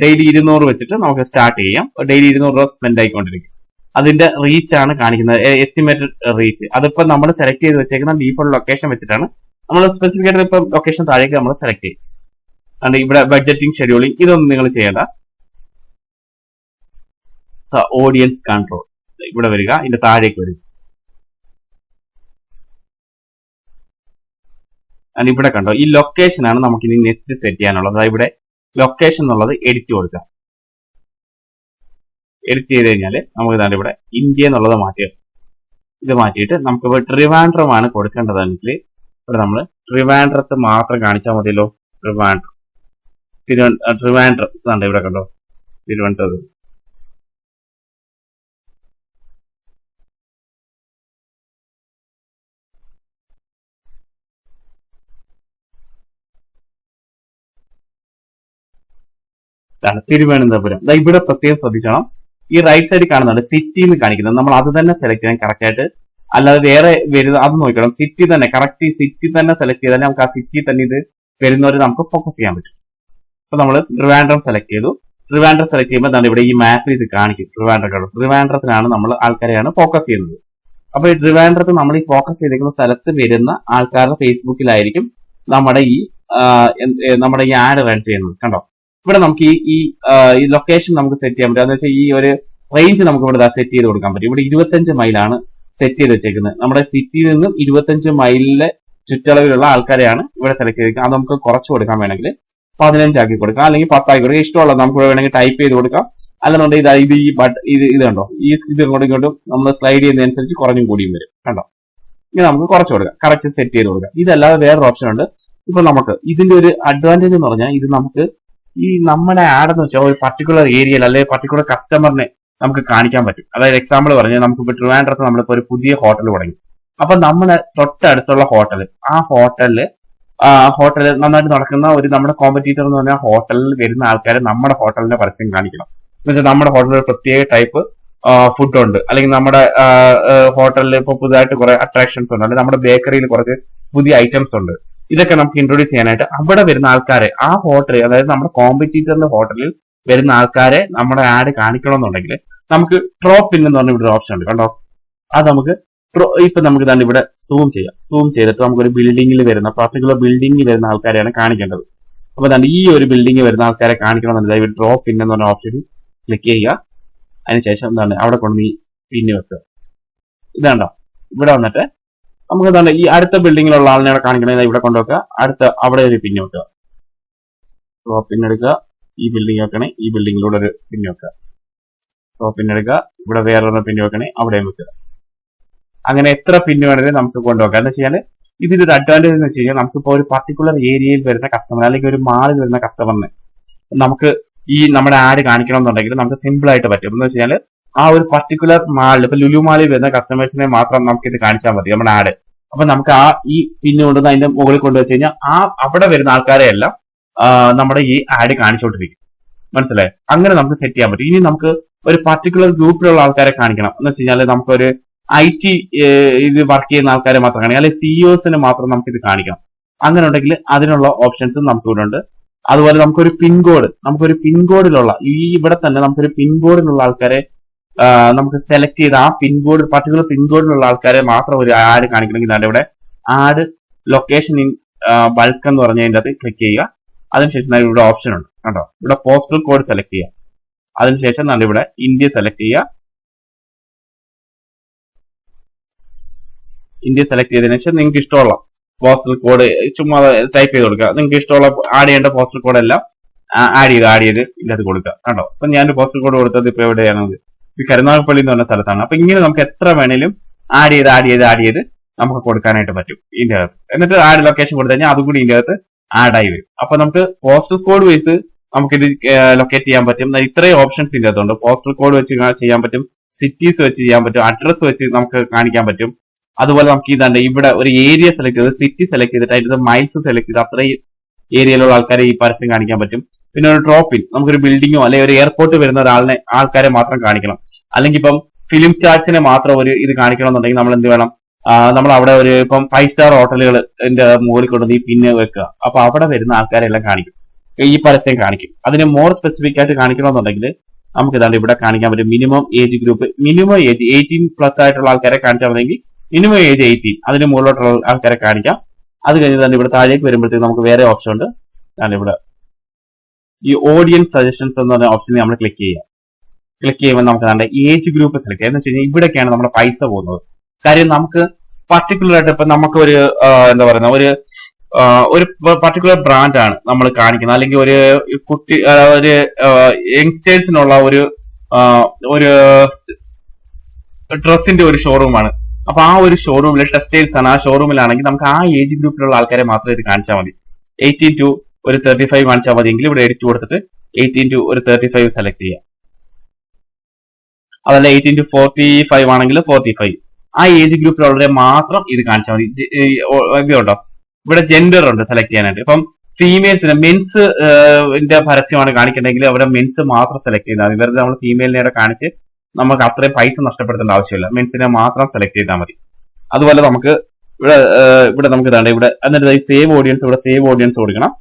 ഡെയിലി 200 വെച്ചിട്ട് നമുക്ക് സ്റ്റാർട്ട് ചെയ്യാം. ഡെയിലി 200 രൂപ സ്പെൻഡ് ആയിക്കൊണ്ടിരിക്കും. അതിന്റെ റീച്ച് ആണ് കാണിക്കുന്നത്, എസ്റ്റിമേറ്റഡ് റീച്ച്. അതിപ്പോ നമ്മൾ സെലക്ട് ചെയ്ത് വെച്ചേക്കുന്ന ഡീഫോൾട്ട് ലൊക്കേഷൻ വെച്ചിട്ടാണ് നമ്മൾ സ്പെസിഫിക് ആയിട്ട് ഇപ്പൊ ലൊക്കേഷൻ താഴേക്ക് നമ്മൾ സെലക്ട് ചെയ്യും. അതുകൊണ്ട് ഇവിടെ ബഡ്ജറ്റിംഗ് ഷെഡ്യൂളിംഗ് ഇതൊന്നും നിങ്ങൾ ചെയ്യേണ്ട. ഓഡിയൻസ് കൺട്രോൾ ഇവിടെ വരിക, ഇതിന്റെ താഴേക്ക് വരിക. ഇവിടെ കണ്ടോ, ഈ ലൊക്കേഷൻ ആണ് നമുക്ക് ഇനി നെക്സ്റ്റ് സെറ്റ് ചെയ്യാനുള്ളത്. ഇവിടെ ലൊക്കേഷൻ എന്നുള്ളത് എഡിറ്റ് കൊടുക്കാം. എഡിറ്റ് ചെയ്ത് കഴിഞ്ഞാൽ നമുക്ക് ഇതാണ് ഇവിടെ ഇന്ത്യ എന്നുള്ളത് മാറ്റുക. ഇത് മാറ്റിയിട്ട് നമുക്ക് ഇവിടെ ട്രിവാൻഡ്രം ആണ് കൊടുക്കേണ്ടതെങ്കിൽ ഇവിടെ നമ്മൾ ട്രിവാൻഡ്രത്ത് മാത്രം കാണിച്ചാൽ മതിയല്ലോ. ട്രിവാൻഡ്രം ഇവിടെ കണ്ടോ, തിരുവനന്തപുരം. തിരുവനന്തപുരം. ഇവിടെ പ്രത്യേകം ശ്രദ്ധിക്കണം, ഈ റൈറ്റ് സൈഡിൽ കാണുന്നുണ്ട് സിറ്റി എന്ന് കാണിക്കുന്നത്. നമ്മൾ അത് തന്നെ സെലക്ട് ചെയ്യാൻ കറക്റ്റ് ആയിട്ട്, അല്ലാതെ വേറെ വരുന്നത് അത് നോക്കണം. സിറ്റി തന്നെ കറക്റ്റ്, ഈ സിറ്റി തന്നെ സെലക്ട് ചെയ്താൽ നമുക്ക് ആ സിറ്റി തന്നെ ഇത് വരുന്നവരെ നമുക്ക് ഫോക്കസ് ചെയ്യാൻ പറ്റും. അപ്പൊ നമ്മൾ ട്രിവാൻഡ്രം സെലക്ട് ചെയ്തു. ട്രിവാൻഡ്രം സെലക്ട് ചെയ്യുമ്പോൾ എന്താണ് ഇവിടെ ഈ മാപ്പിൽ ഇത് കാണിക്കും ട്രിവാൻഡ്രത്തിനാണ് നമ്മൾ ആൾക്കാരെയാണ് ഫോക്കസ് ചെയ്യുന്നത്. അപ്പൊ ഈ ട്രിവാൻഡ്രത്ത് നമ്മൾ ഈ ഫോക്കസ് ചെയ്തിരിക്കുന്ന സ്ഥലത്ത് വരുന്ന ആൾക്കാരുടെ ഫേസ്ബുക്കിലായിരിക്കും നമ്മുടെ ഈ ആഡ് റൺ ചെയ്യുന്നത്. കണ്ടോ, ഇവിടെ നമുക്ക് ഈ ലൊക്കേഷൻ നമുക്ക് സെറ്റ് ചെയ്യാൻ പറ്റും. എന്ന് വെച്ചാൽ ഈ ഒരു റേഞ്ച് നമുക്ക് ഇവിടെ സെറ്റ് ചെയ്ത് കൊടുക്കാൻ പറ്റും. ഇവിടെ 25 മൈലാണ് സെറ്റ് ചെയ്ത് വെച്ചേക്കുന്നത്. നമ്മുടെ സിറ്റിയിൽ നിന്നും 25 മൈലിലെ ചുറ്റളവിലുള്ള ആൾക്കാരെയാണ് ഇവിടെ സെലക്ട് ചെയ്തിരിക്കുന്നത്. അത് നമുക്ക് കുറച്ച് കൊടുക്കാൻ വേണമെങ്കിൽ 15 ആക്കി കൊടുക്കാം, അല്ലെങ്കിൽ 10 ആക്കി കൊടുക്കാം. ഇഷ്ടമുള്ള നമുക്ക് വേണമെങ്കിൽ ടൈപ്പ് ചെയ്ത് കൊടുക്കാം. അല്ലെന്നുണ്ടെങ്കിൽ ഇത് കണ്ടോ, ഈ ഇത് ഇങ്ങോട്ടും നമ്മൾ സ്ലൈഡ് ചെയ്യുന്നതനുസരിച്ച് കുറഞ്ഞും കൂടിയും വരും. കണ്ടോ, ഇങ്ങനെ നമുക്ക് കുറച്ച് കൊടുക്കാം, കറക്റ്റ് സെറ്റ് ചെയ്ത് കൊടുക്കാം. ഇതല്ലാതെ വേറൊരു ഓപ്ഷൻ ഉണ്ട്. ഇപ്പൊ നമുക്ക് ഇതിന്റെ ഒരു അഡ്വാൻറ്റേജ് എന്ന് പറഞ്ഞാൽ ഇത് നമുക്ക് ഈ നമ്മുടെ ആഡ് എന്ന് വെച്ചാൽ ഒരു പർട്ടിക്കുലർ ഏരിയയിൽ അല്ലെങ്കിൽ പർട്ടിക്കുലർ കസ്റ്റമറിനെ നമുക്ക് കാണിക്കാൻ പറ്റും. അതായത് എക്സാമ്പിൾ പറഞ്ഞാൽ നമുക്ക് ഇപ്പോൾ ട്രിവാൻഡ്രത്ത് നമ്മളിപ്പോ ഒരു പുതിയ ഹോട്ടൽ തുടങ്ങി. അപ്പൊ നമ്മുടെ തൊട്ടടുത്തുള്ള ആ ഹോട്ടലിൽ നന്നായിട്ട് നടക്കുന്ന ഒരു നമ്മുടെ കോമ്പറ്റീറ്റർ എന്ന് പറഞ്ഞാൽ ഹോട്ടലിൽ വരുന്ന ആൾക്കാർ നമ്മുടെ ഹോട്ടലിന്റെ പരസ്യം കാണിക്കണം. എന്ന് വെച്ചാൽ നമ്മുടെ ഹോട്ടലിൽ പ്രത്യേക ടൈപ്പ് ഫുഡ് ഉണ്ട്, അല്ലെങ്കിൽ നമ്മുടെ ഹോട്ടലിൽ ഇപ്പൊ പുതുതായിട്ട് കുറെ അട്രാക്ഷൻസ് ഉണ്ട്, അല്ലെങ്കിൽ നമ്മുടെ ബേക്കറിയിൽ കുറച്ച് പുതിയ ഐറ്റംസ് ഉണ്ട്. ഇതൊക്കെ നമുക്ക് ഇൻട്രൊഡ്യൂസ് ചെയ്യാനായിട്ട് അവിടെ വരുന്ന ആൾക്കാരെ ആ ഹോട്ടലിൽ, അതായത് നമ്മുടെ കോമ്പറ്റീറ്ററിന്റെ ഹോട്ടലിൽ വരുന്ന ആൾക്കാരെ നമ്മുടെ ആഡ് കാണിക്കണമെന്നുണ്ടെങ്കിൽ നമുക്ക് ഡ്രോപ്പ് ഇൻ എന്ന് പറഞ്ഞ ഇവിടെ ഓപ്ഷൻ ഉണ്ട്. കണ്ടോ, അത് നമുക്ക് ഇപ്പൊ നമുക്ക് തന്നെ ഇവിടെ സൂം ചെയ്തിട്ട് നമുക്കൊരു ബിൽഡിംഗിൽ വരുന്ന പർട്ടിക്കുലർ ബിൽഡിംഗിൽ വരുന്ന ആൾക്കാരെയാണ് കാണിക്കേണ്ടത്. അപ്പൊ തന്നെ ഈ ഒരു ബിൽഡിംഗിൽ വരുന്ന ആൾക്കാരെ കാണിക്കണമെന്നുണ്ടെങ്കിൽ ഇവിടെ ഡ്രോപ്പ് ഇൻ എന്ന് പറഞ്ഞ ഓപ്ഷൻ ക്ലിക്ക് ചെയ്യുക. അതിനുശേഷം എന്താണ് അവിടെ കൊണ്ട് ഈ പിന്ന് വെക്കുക. ഇതാണ്ടോ, ഇവിടെ വന്നിട്ട് നമുക്ക് എന്താണ് ഈ അടുത്ത ബിൽഡിങ്ങിലുള്ള ആളിനെ കാണിക്കണമെങ്കിൽ ഇവിടെ കൊണ്ടുവെക്കുക. അവിടെ ഒരു പിന്ന് വെക്കുക, ഡ്രോപ്പ് പിൻ എടുക്കുക. ഈ ബിൽഡിംഗ് വെക്കണേ, ഈ ബിൽഡിങ്ങിലൂടെ ഒരു പിന്ന് വെക്കുക. ഡ്രോപ്പ് പിൻ എടുക്കുക, ഇവിടെ വേറൊരു പിന്ന് വെക്കണേ, അവിടെയും വെക്കുക. അങ്ങനെ എത്ര പിന്ന് വേണമെങ്കിലും നമുക്ക് കൊണ്ടുവെക്കാം. എന്ന് വെച്ചാൽ ഇതിന്റെ ഒരു അഡ്വാൻറ്റേജ് എന്ന് വെച്ച് കഴിഞ്ഞാൽ നമുക്കിപ്പോൾ ഒരു പർട്ടിക്കുലർ ഏരിയയിൽ വരുന്ന കസ്റ്റമർ അല്ലെങ്കിൽ ഒരു മാളിൽ വരുന്ന കസ്റ്റമറിന് നമുക്ക് ഈ നമ്മുടെ ആഡ് കാണിക്കണമെന്നുണ്ടെങ്കിൽ നമുക്ക് സിമ്പിൾ ആയിട്ട് പറ്റും. എന്ന് വെച്ചാൽ ആ ഒരു പർട്ടിക്കുലർ മാളിൽ ഇപ്പൊ ലുലു മാളിൽ വരുന്ന കസ്റ്റമേഴ്സിനെ മാത്രം നമുക്ക് ഇത് കാണിച്ചാൽ മതി നമ്മുടെ ആഡ്. അപ്പൊ നമുക്ക് ഈ പിന്ന് കൊണ്ടുവന്ന് അതിന്റെ മുകളിൽ കൊണ്ടുവച്ച് കഴിഞ്ഞാൽ അവിടെ വരുന്ന ആൾക്കാരെ എല്ലാം നമ്മുടെ ഈ ആഡ് കാണിച്ചുകൊണ്ടിരിക്കും. മനസ്സിലായി? അങ്ങനെ നമുക്ക് സെറ്റ് ചെയ്യാൻ പറ്റും. ഇനി നമുക്ക് ഒരു പർട്ടിക്കുലർ ഗ്രൂപ്പിലുള്ള ആൾക്കാരെ കാണിക്കണം എന്ന് വെച്ച് കഴിഞ്ഞാൽ നമുക്കൊരു IT ഇത് വർക്ക് ചെയ്യുന്ന ആൾക്കാരെ മാത്രം കാണിക്കാം, അല്ലെങ്കിൽ CEOസിന് മാത്രം നമുക്ക് ഇത് കാണിക്കണം. അങ്ങനെ ഉണ്ടെങ്കിൽ അതിനുള്ള ഓപ്ഷൻസും നമുക്ക് ഇവിടെ ഉണ്ട്. അതുപോലെ നമുക്കൊരു പിൻകോഡിലുള്ള ഇവിടെ തന്നെ നമുക്കൊരു പിൻകോഡിലുള്ള ആൾക്കാരെ നമുക്ക് സെലക്ട് ചെയ്ത് ആ പിൻകോഡ് പർട്ടിക്കുലർ പിൻകോഡിലുള്ള ആൾക്കാരെ മാത്രം ഒരു ആഡ് കാണിക്കണമെങ്കിൽ അതിന്റെ ഇവിടെ ആഡ് ലൊക്കേഷൻ ഇൻ ബൾക്ക് എന്ന് പറഞ്ഞതിന്റെ അത് ക്ലിക്ക് ചെയ്യുക. അതിനുശേഷം ഇവിടെ ഓപ്ഷൻ ഉണ്ട്. കണ്ടോ, ഇവിടെ പോസ്റ്റൽ കോഡ് സെലക്ട് ചെയ്യുക. അതിനുശേഷം നമ്മൾ ഇവിടെ ഇന്ത്യ സെലക്ട് ചെയ്യുക. ഇന്ത്യ സെലക്ട് ചെയ്തതിനു ശേഷം നിങ്ങൾക്ക് ഇഷ്ടമുള്ള പോസ്റ്റൽ കോഡ് ചുമ്മാ ടൈപ്പ് ചെയ്ത് കൊടുക്കുക. നിങ്ങൾക്ക് ഇഷ്ടമുള്ള ആഡ് ചെയ്യേണ്ട പോസ്റ്റൽ കോഡ് എല്ലാം ആഡ് ചെയ്ത് ഇതിനകത്ത് കൊടുക്കുക. കണ്ടോ, അപ്പൊ ഞാൻ പോസ്റ്റൽ കോഡ് കൊടുത്തത് ഇപ്പൊ എവിടെയാണത്? ഈ കരുനാഗപ്പള്ളി എന്ന് പറഞ്ഞ സ്ഥലത്താണ്. അപ്പൊ ഇങ്ങനെ നമുക്ക് എത്ര വേണേലും ആഡ് ചെയ്ത് നമുക്ക് കൊടുക്കാനായിട്ട് പറ്റും ഇതിന്റെ അകത്ത്. എന്നിട്ട് ആഡ് ലൊക്കേഷൻ കൊടുത്തു കഴിഞ്ഞാൽ അതും കൂടി ഇതിന്റെ അകത്ത് ആഡ് ആയി വരും. അപ്പൊ നമുക്ക് പോസ്റ്റൽ കോഡ് വൈസ് നമുക്കിത് ലൊക്കേറ്റ് ചെയ്യാൻ പറ്റും. ഇത്രയും ഓപ്ഷൻസ് ഇതിന്റെ അകത്തുണ്ട്. പോസ്റ്റൽ കോഡ് വെച്ച് ചെയ്യാൻ പറ്റും, സിറ്റീസ് വെച്ച് ചെയ്യാൻ പറ്റും, അഡ്രസ് വെച്ച് നമുക്ക് കാണിക്കാൻ പറ്റും. അതുപോലെ നമുക്ക് ഇതാണ്ട് ഇവിടെ ഒരു ഏരിയ സെലക്ട് ചെയ്ത് സിറ്റി സെലക്ട് ചെയ്തിട്ട് അതിന്റെ മൈൽസ് സെലക്ട് ചെയ്ത് അത്രയും ഏരിയയിലുള്ള ആൾക്കാരെ ഈ പരസ്യം കാണിക്കാൻ പറ്റും. പിന്നെ ഒരു ഡ്രോപ്പ് ഇൻ, നമുക്കൊരു ബിൽഡിങ്ങോ അല്ലെങ്കിൽ ഒരു എയർപോർട്ട് വരുന്ന ആൾക്കാരെ മാത്രം കാണിക്കണം, അല്ലെങ്കിൽ ഇപ്പം ഫിലിം സ്റ്റാർസിനെ മാത്രം ഒരു ഇത് കാണിക്കണമെന്നുണ്ടെങ്കിൽ നമ്മൾ എന്ത് വേണം? നമ്മൾ അവിടെ ഇപ്പം 5 സ്റ്റാർ ഹോട്ടലുകളിന്റെ മുകളിൽ കൊണ്ടുവന്ന് ഈ പിന്ന് വെക്കുക. അപ്പൊ അവിടെ വരുന്ന ആൾക്കാരെല്ലാം കാണിക്കും, ഈ പരസ്യം കാണിക്കും. അതിന് മോർ സ്പെസിഫിക് ആയിട്ട് കാണിക്കണമെന്നുണ്ടെങ്കിൽ നമുക്ക് ഇതാണ്ട് ഇവിടെ കാണിക്കാൻ പറ്റും. Minimum age group, minimum age 18+ ആയിട്ടുള്ള ആൾക്കാരെ കാണിച്ചാൽ മതിയെങ്കിൽ മിനിമം ഏജ് 18, അതിന് മുകളിലോട്ടുള്ള ആൾക്കാരെ കാണിക്കാം. അത് കഴിഞ്ഞ് തന്നെ ഇവിടെ താഴേക്ക് വരുമ്പോഴത്തേക്ക് നമുക്ക് വേറെ ഓപ്ഷൻ ഉണ്ട്. ഇവിടെ ഈ ഓഡിയൻസ് സജഷൻസ് എന്ന് പറഞ്ഞ ഓപ്ഷനിൽ നമ്മൾ ക്ലിക്ക് ചെയ്യുമ്പോൾ നമുക്ക് നമ്മുടെ ഏജ് ഗ്രൂപ്പ് സെലക്ട് ചെയ്യാം. എന്ന് വെച്ച് കഴിഞ്ഞാൽ ഇവിടേക്കാണ് നമ്മുടെ പൈസ പോകുന്നത്. കാര്യം നമുക്ക് പർട്ടിക്കുലർ ആയിട്ട് ഇപ്പൊ നമുക്കൊരു എന്താ പറയുന്ന ഒരു പർട്ടിക്കുലർ ബ്രാൻഡാണ് നമ്മൾ കാണിക്കുന്നത്, അല്ലെങ്കിൽ ഒരു യങ്സ്റ്റേഴ്സിനുള്ള ഒരു ഡ്രസ്സിന്റെ ഒരു ഷോറൂമാണ്. അപ്പൊ ആ ഒരു ഷോറൂമിൽ ടെക്സ്റ്റൈൽസ് ആണ്. ആ ഷോറൂമിലാണെങ്കിൽ നമുക്ക് ആ ഏജ് ഗ്രൂപ്പിലുള്ള ആൾക്കാരെ മാത്രം ഇത് കാണിച്ചാൽ മതി. 18 to 35 കാണിച്ചാൽ മതി. എങ്കിൽ ഇവിടെ എഡിറ്റ് കൊടുത്തിട്ട് 18 to 35 സെലക്ട് ചെയ്യാം. അതല്ല 18 to 45 ആണെങ്കിൽ 45. ആ ഏജ് ഗ്രൂപ്പിലുള്ളവരെ മാത്രം ഇത് കാണിച്ചാൽ മതി. ഇതുണ്ടോ, ഇവിടെ ജെൻഡർ ഉണ്ട് സെലക്ട് ചെയ്യാനായിട്ട്. ഇപ്പം ഫീമെയിൽസിന് മെൻസ് പരസ്യമാണ് കാണിക്കണമെങ്കിൽ അവിടെ മെൻസ് മാത്രം സെലക്ട് ചെയ്താൽ മതി. വെറുതെ നമ്മൾ ഫീമെയിലിനെ കാണിച്ച് നമുക്ക് അത്രയും പൈസ നഷ്ടപ്പെടുത്തേണ്ട ആവശ്യമില്ല. മെൻസിനെ മാത്രം സെലക്ട് ചെയ്താൽ മതി. അതുപോലെ നമുക്ക് ഇവിടെ നമുക്ക് ഇതാണ് ഇവിടെ എന്നിട്ട് സേവ് ഓഡിയൻസ്, ഇവിടെ സേവ് ഓഡിയൻസ് കൊടുക്കണം.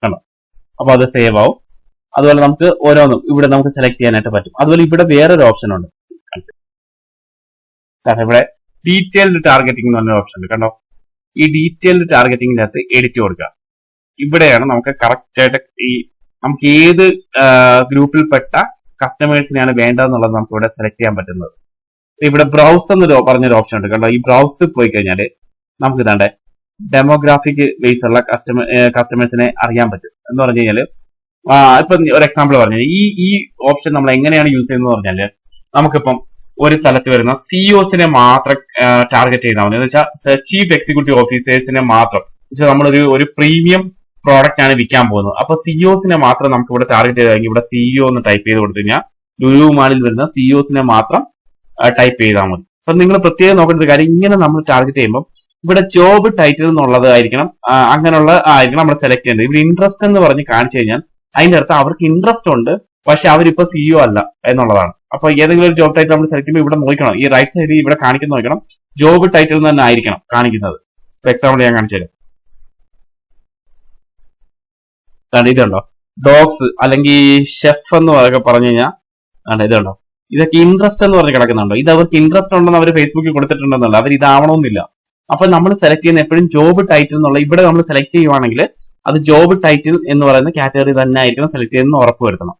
കണ്ടോ, അപ്പൊ അത് സേവ് ആവും. അതുപോലെ നമുക്ക് ഓരോന്നും ഇവിടെ നമുക്ക് സെലക്ട് ചെയ്യാനായിട്ട് പറ്റും. അതുപോലെ ഇവിടെ വേറൊരു ഓപ്ഷൻ ഉണ്ട്. കാരണം ഇവിടെ ഡീറ്റെയിൽഡ് ടാർഗറ്റിംഗ് എന്ന് പറഞ്ഞൊരു ഓപ്ഷൻ ഉണ്ട്. കണ്ടോ, ഈ ഡീറ്റെയിൽഡ് ടാർഗറ്റിംഗിന്റെ അകത്ത് എഡിറ്റ് കൊടുക്കുക. ഇവിടെയാണ് നമുക്ക് കറക്റ്റ് ആയിട്ട് ഈ നമുക്ക് ഏത് ഗ്രൂപ്പിൽപ്പെട്ട കസ്റ്റമേഴ്സിനെയാണ് വേണ്ടതെന്നുള്ളത് നമുക്ക് ഇവിടെ സെലക്ട് ചെയ്യാൻ പറ്റുന്നത്. ഇവിടെ ബ്രൗസ് എന്നൊരു പറഞ്ഞൊരു ഓപ്ഷൻ ഉണ്ട്. കണ്ടോ, ഈ ബ്രൗസ് പോയി കഴിഞ്ഞാൽ നമുക്ക് ഇതാണ്ട് ഡെമോഗ്രാഫിക് ബേസ് ഉള്ള കസ്റ്റമേഴ്സിനെ അറിയാൻ പറ്റും. എന്ന് പറഞ്ഞു കഴിഞ്ഞാൽ ഇപ്പൊ ഒരു എക്സാമ്പിൾ പറഞ്ഞാൽ ഈ ഓപ്ഷൻ നമ്മൾ എങ്ങനെയാണ് യൂസ് ചെയ്യുന്നത് പറഞ്ഞാല് നമുക്കിപ്പം ഒരു സ്ഥലത്ത് വരുന്ന സിഇഒസിനെ മാത്രം ടാർഗറ്റ് ചെയ്താൽ മതി. എന്ന് വെച്ചാൽ ചീഫ് എക്സിക്യൂട്ടീവ് ഓഫീസേഴ്സിനെ മാത്രം നമ്മളൊരു പ്രീമിയം പ്രോഡക്റ്റ് ആണ് വിൽക്കാൻ പോകുന്നത്. അപ്പൊ സിഇഒസിനെ മാത്രം നമുക്ക് ഇവിടെ ടാർഗറ്റ് ചെയ്താൽ ഇവിടെ സിഇഒ എന്ന് ടൈപ്പ് ചെയ്ത് കൊടുത്തു കഴിഞ്ഞാൽ ലുലു മാളിൽ വരുന്ന സിഇഒസിനെ മാത്രം ടൈപ്പ് ചെയ്താൽ മതി. അപ്പൊ നിങ്ങൾ പ്രത്യേകം നോക്കേണ്ട ഒരു കാര്യം, ഇങ്ങനെ നമ്മൾ ടാർഗറ്റ് ചെയ്യുമ്പോൾ ഇവിടെ ജോബ് ടൈറ്റിൽ എന്നുള്ളത് ആയിരിക്കണം, അങ്ങനെയുള്ള ആയിരിക്കണം നമ്മൾ സെലക്ട് ചെയ്യേണ്ടത്. ഇവിടെ ഇൻട്രസ്റ്റ് എന്ന് പറഞ്ഞ് കാണിച്ചു കഴിഞ്ഞാൽ അതിന്റെ അർത്ഥം അവർക്ക് ഇൻട്രസ്റ്റ് ഉണ്ട്, പക്ഷെ അവരിപ്പോ സിഇഒ അല്ല എന്നുള്ളതാണ്. അപ്പൊ ഏതെങ്കിലും ഒരു ജോബ് ടൈറ്റിൽ നമ്മൾ സെലക്ട് ചെയ്യുമ്പോൾ ഇവിടെ നോക്കണം, ഈ റൈറ്റ് സൈഡിൽ ഇവിടെ കാണിക്കുന്ന നോക്കണം, ജോബ് ടൈറ്റിൽ തന്നെ ആയിരിക്കണം കാണിക്കുന്നത്. എക്സാമ്പിൾ ഞാൻ കാണിച്ചു തരാം. ഇതുണ്ടോ, ഡോഗ്സ് അല്ലെങ്കിൽ ഷെഫ് എന്ന് പറഞ്ഞു കഴിഞ്ഞാൽ ഇതുണ്ടോ, ഇതൊക്കെ ഇൻട്രസ്റ്റ് എന്ന് പറഞ്ഞ് കിടക്കുന്നുണ്ടോ. ഇത് അവർക്ക് ഇൻട്രസ്റ്റ് ഉണ്ടെന്ന് അവർ ഫേസ്ബുക്കിൽ കൊടുത്തിട്ടുണ്ടെന്നല്ല, അവർ ഇതാവണമെന്നില്ല. അപ്പൊ നമ്മൾ സെലക്ട് ചെയ്യുന്ന എപ്പോഴും ജോബ് ടൈറ്റിൽ എന്നുള്ള ഇവിടെ നമ്മൾ സെലക്ട് ചെയ്യുവാണെങ്കിൽ അത് ജോബ് ടൈറ്റിൽ എന്ന് പറയുന്ന കാറ്റഗറി തന്നെ ആയിരിക്കണം സെലക്ട് ചെയ്യുന്ന ഉറപ്പ് വരുത്തണം.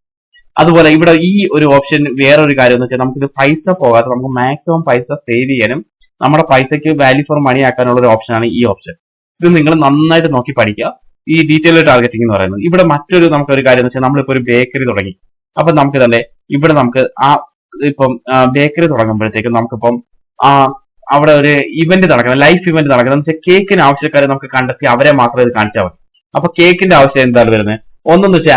അതുപോലെ ഇവിടെ ഈ ഒരു ഓപ്ഷൻ വേറൊരു കാര്യം എന്ന് വെച്ചാൽ നമുക്കിത് പൈസ പോകാതെ നമുക്ക് മാക്സിമം പൈസ സേവ് ചെയ്യാനും നമ്മുടെ പൈസയ്ക്ക് വാല്യൂ ഫോർ മണി ആക്കാനുള്ള ഒരു ഓപ്ഷനാണ് ഈ ഓപ്ഷൻ. ഇത് നിങ്ങൾ നന്നായിട്ട് നോക്കി പഠിക്കുക. ഈ ഡീറ്റെയിൽ ടാർഗറ്റിംഗ് എന്ന് പറയുന്നത് ഇവിടെ മറ്റൊരു നമുക്കൊരു കാര്യം എന്ന് വെച്ചാൽ നമ്മളിപ്പോ ഒരു ബേക്കറി തുടങ്ങി. അപ്പൊ നമുക്ക് തന്നെ ഇവിടെ നമുക്ക് ഇപ്പം ബേക്കറി തുടങ്ങുമ്പോഴത്തേക്കും നമുക്കിപ്പം അവിടെ ഒരു ഇവന്റ് നടക്കണം, ലൈഫ് ഇവന്റ് നടക്കണം. എന്ന് വെച്ചാൽ കേക്കിന് ആവശ്യക്കാരെ നമുക്ക് കണ്ടെത്തി അവരെ മാത്രമേ ഇത് കാണിച്ചാൽ മതി. അപ്പൊ കേക്കിന്റെ ആവശ്യം എന്താണ് വരുന്നത്? ഒന്നെന്ന് വെച്ചാൽ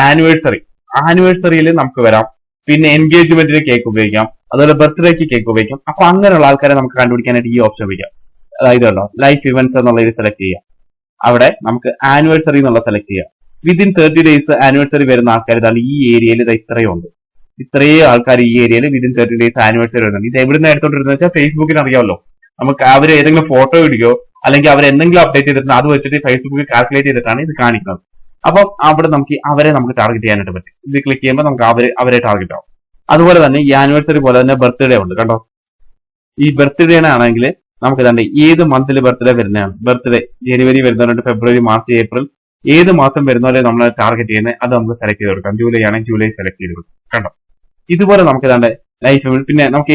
ആനിവേഴ്സറിയിൽ നമുക്ക് വരാം, പിന്നെ എൻഗേജ്മെന്റിന് കേക്ക് ഉപയോഗിക്കാം, അതുപോലെ ബർത്ത്ഡേക്ക് കേക്ക് ഉപയോഗിക്കാം. അപ്പൊ അങ്ങനെയുള്ള ആൾക്കാരെ നമുക്ക് കണ്ടുപിടിക്കാനായിട്ട് ഈ ഓപ്ഷൻ ഉപയോഗിക്കാം. അതായത് ഉണ്ടോ, ലൈഫ് ഇവന്റ്സ് എന്നുള്ള ഇത് സെലക്ട് ചെയ്യാം. അവിടെ നമുക്ക് ആനിവേഴ്സറി എന്നുള്ള സെലക്ട് ചെയ്യാം. വിതിൻ 30 days ആനിവേഴ്സറി വരുന്ന ആൾക്കാർ ഇതാണ് ഈ ഏരിയയിൽ ഇത് ഇത്രയും ഉണ്ട്. ഇത്രയും ആൾക്കാർ ഈ ഏരിയയിൽ വിതിൻ 30 days ആനിവേഴ്സറി വരുന്നുണ്ട്. ഇത് എവിടുന്ന് എടുത്തോണ്ടിരുന്നത് വെച്ചാൽ ഫേസ്ബുക്കിൽ അറിയാമല്ലോ. നമുക്ക് അവർ ഏതെങ്കിലും ഫോട്ടോ ഇടുകയോ അല്ലെങ്കിൽ അവർ എന്തെങ്കിലും അപ്ഡേറ്റ് ചെയ്തിട്ടുണ്ട് അത് വെച്ചിട്ട് ഫേസ്ബുക്കിൽ കാൽക്കുലേറ്റ് ചെയ്തിട്ടാണ് ഇത് കാണിക്കുന്നത്. അപ്പം അവിടെ അവരെ നമുക്ക് ടാർഗറ്റ് ചെയ്യാനായിട്ട് പറ്റും. ഇത് ക്ലിക്ക് ചെയ്യുമ്പോൾ നമുക്ക് അവരെ ടാർഗറ്റ് ആവും. അതുപോലെ തന്നെ ഈ ആനിവേഴ്സറി പോലെ തന്നെ ബർത്ത്ഡേ ഉണ്ട്. കണ്ടോ, ഈ ബർത്ത്ഡേ ആണെങ്കിൽ നമുക്ക് തന്നെ ഏത് മന്തിൽ ബർത്ത്ഡേ വരുന്നതാണ്. ബർത്ത്ഡേ ജനുവരി വരുന്നവരുണ്ട്, ഫെബ്രുവരി, മാർച്ച്, ഏപ്രിൽ, ഏത് മാസം വരുന്നവരെ നമ്മൾ ടാർഗറ്റ് ചെയ്യുന്നത് അത് നമുക്ക് സെലക്ട് ചെയ്ത് കൊടുക്കാം. ജൂലൈ ആണെങ്കിൽ ജൂലൈ സെലക്ട് ചെയ്ത് കൊടുക്കാം. കണ്ടോ, ഇതുപോലെ നമുക്ക് ഇതാണ്ട് ലൈഫ്. പിന്നെ നമുക്ക്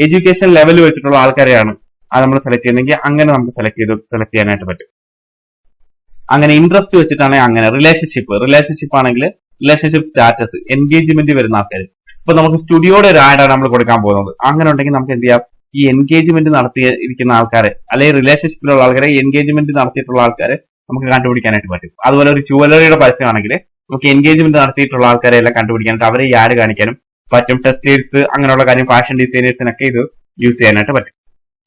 എഡ്യൂക്കേഷൻ ലെവൽ വെച്ചിട്ടുള്ള ആൾക്കാരെയാണ് അത് നമ്മൾ സെലക്ട് ചെയ്യുന്നെങ്കിൽ അങ്ങനെ നമുക്ക് സെലക്ട് ചെയ്യാനായിട്ട് പറ്റും. അങ്ങനെ ഇൻട്രസ്റ്റ് വെച്ചിട്ടാണെങ്കിൽ അങ്ങനെ റിലേഷൻഷിപ്പ് ആണെങ്കിൽ റിലേഷൻഷിപ്പ് സ്റ്റാറ്റസ്, എൻഗേജ്മെന്റ് വരുന്ന ആൾക്കാർ. ഇപ്പൊ നമുക്ക് സ്റ്റുഡിയോയുടെ ഒരു ആഡാണ് നമ്മൾ കൊടുക്കാൻ പോകുന്നത്. അങ്ങനെ ഉണ്ടെങ്കിൽ നമുക്ക് എന്ത് ചെയ്യാം, ഈ എൻഗേജ്മെന്റ് നടത്തിയിരിക്കുന്ന ആൾക്കാരെ അല്ലെങ്കിൽ റിലേഷൻഷിപ്പിലുള്ള ആൾക്കാരെ എൻഗേജ്മെന്റ് നടത്തിയിട്ടുള്ള ആൾക്കാരെ നമുക്ക് കണ്ടുപിടിക്കാനായിട്ട് പറ്റും. അതുപോലെ ഒരു ജുവലറിയുടെ പരസ്യമാണെങ്കിൽ നമുക്ക് എൻഗേജ്മെന്റ് നടത്തിയിട്ടുള്ള ആൾക്കാരെ എല്ലാം കണ്ടുപിടിക്കാനായിട്ട് അവരെ ഈ ആഡ് കാണിക്കാനും പറ്റും. ടെക്സ്റ്റൈൽസ് അങ്ങനെയുള്ള കാര്യം, ഫാഷൻ ഡിസൈനേഴ്സിനൊക്കെ ഇത് യൂസ് ചെയ്യാനായിട്ട് പറ്റും.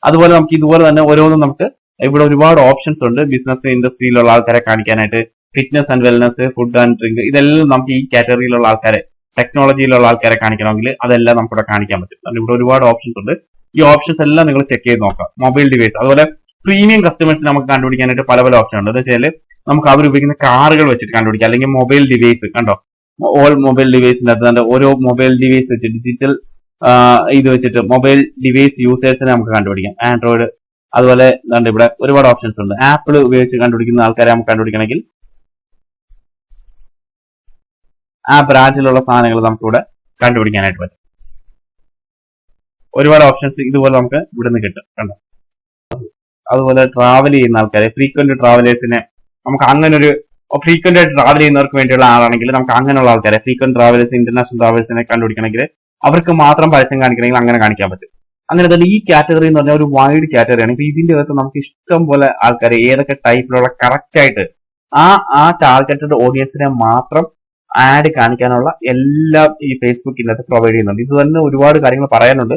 അതുപോലെ നമുക്ക് ഇതുപോലെ തന്നെ ഓരോന്നും നമുക്ക് ഇവിടെ ഒരുപാട് ഓപ്ഷൻസ് ഉണ്ട്. ബിസിനസ് ഇൻഡസ്ട്രിയിലുള്ള ആൾക്കാരെ കാണിക്കാനായിട്ട്, fitness and wellness, food and drink, ഇതെല്ലാം നമുക്ക് ഈ കാറ്റഗറിയിലുള്ള ആൾക്കാരെ, ടെക്നോളജിയിലുള്ള ആൾക്കാരെ കാണിക്കണമെങ്കിൽ അതെല്ലാം നമുക്കിവിടെ കാണിക്കാൻ പറ്റും. കാരണം ഇവിടെ ഒരുപാട് ഓപ്ഷൻസ് ഉണ്ട്. ഈ ഓപ്ഷൻസ് എല്ലാം നിങ്ങൾ ചെക്ക് ചെയ്ത് നോക്കാം. മൊബൈൽ ഡിവൈസ്, അതുപോലെ പ്രീമിയം കസ്റ്റമേഴ്സിന് നമുക്ക് കണ്ടുപിടിക്കാനായിട്ട് പല ഓപ്ഷൻ ഉണ്ട്. എന്ന് വെച്ചാൽ നമുക്ക് അവർ ഉപയോഗിക്കുന്ന കാറുകൾ വെച്ചിട്ട് കണ്ടുപിടിക്കാം, അല്ലെങ്കിൽ മൊബൈൽ ഡിവൈസ്. കണ്ടോ, ഓൾ മൊബൈൽ ഡിവൈസിന്റെ അകത്ത് ഓരോ മൊബൈൽ ഡിവൈസ് വെച്ച് ഡിജിറ്റൽ ഇത് വെച്ചിട്ട് മൊബൈൽ ഡിവൈസ് യൂസേഴ്സിനെ നമുക്ക് കണ്ടുപിടിക്കാം. ആൻഡ്രോയിഡ്, അതുപോലെ ഇവിടെ ഒരുപാട് ഓപ്ഷൻസ് ഉണ്ട്. ആപ്പിൾ ഉപയോഗിച്ച് കണ്ടുപിടിക്കുന്ന ആൾക്കാരെ നമുക്ക് കണ്ടുപിടിക്കണമെങ്കിൽ ആ ബ്രാൻഡിലുള്ള സാധനങ്ങൾ നമുക്കിവിടെ കണ്ടുപിടിക്കാനായിട്ട് പറ്റും. ഒരുപാട് ഓപ്ഷൻസ് ഇതുപോലെ നമുക്ക് ഇവിടെ നിന്ന് കിട്ടും. കണ്ടോ, അതുപോലെ ട്രാവൽ ചെയ്യുന്ന ആൾക്കാരെ, ഫ്രീക്വന്റ് ട്രാവലേഴ്സിനെ നമുക്ക് അങ്ങനെ ഒരു ഫ്രീക്വന്റ് ആയിട്ട് ട്രാവൽ ചെയ്യുന്നവർക്ക് വേണ്ടിയുള്ള ആളാണെങ്കിൽ നമുക്ക് അങ്ങനെയുള്ള ആൾക്കാരെ, ഫ്രീക്വന്റ് ട്രാവലേഴ്സ്, ഇന്റർനാഷണൽ ട്രാവലേഴ്സിനെ കണ്ടുപിടിക്കണമെങ്കിൽ അവർക്ക് മാത്രം പരസ്യം കാണിക്കണമെങ്കിൽ അങ്ങനെ കാണിക്കാൻ പറ്റും. അങ്ങനെ തന്നെ ഈ കാറ്റഗറി എന്ന് പറഞ്ഞാൽ ഒരു വൈഡ് കാറ്റഗറിയാണ്. ഇപ്പൊ ഇതിന്റെ അകത്ത് നമുക്ക് ഇഷ്ടം പോലെ ആൾക്കാരെ ഏതൊക്കെ ടൈപ്പിലുള്ള കറക്റ്റ് ആയിട്ട് ആ ടാർഗറ്റഡ് ഓഡിയൻസിനെ മാത്രം ആഡ് കാണിക്കാനുള്ള എല്ലാം ഈ ഫേസ്ബുക്കിന്റെ അകത്ത് പ്രൊവൈഡ് ചെയ്യുന്നുണ്ട്. ഇത് തന്നെ ഒരുപാട് കാര്യങ്ങൾ പറയാനുണ്ട്.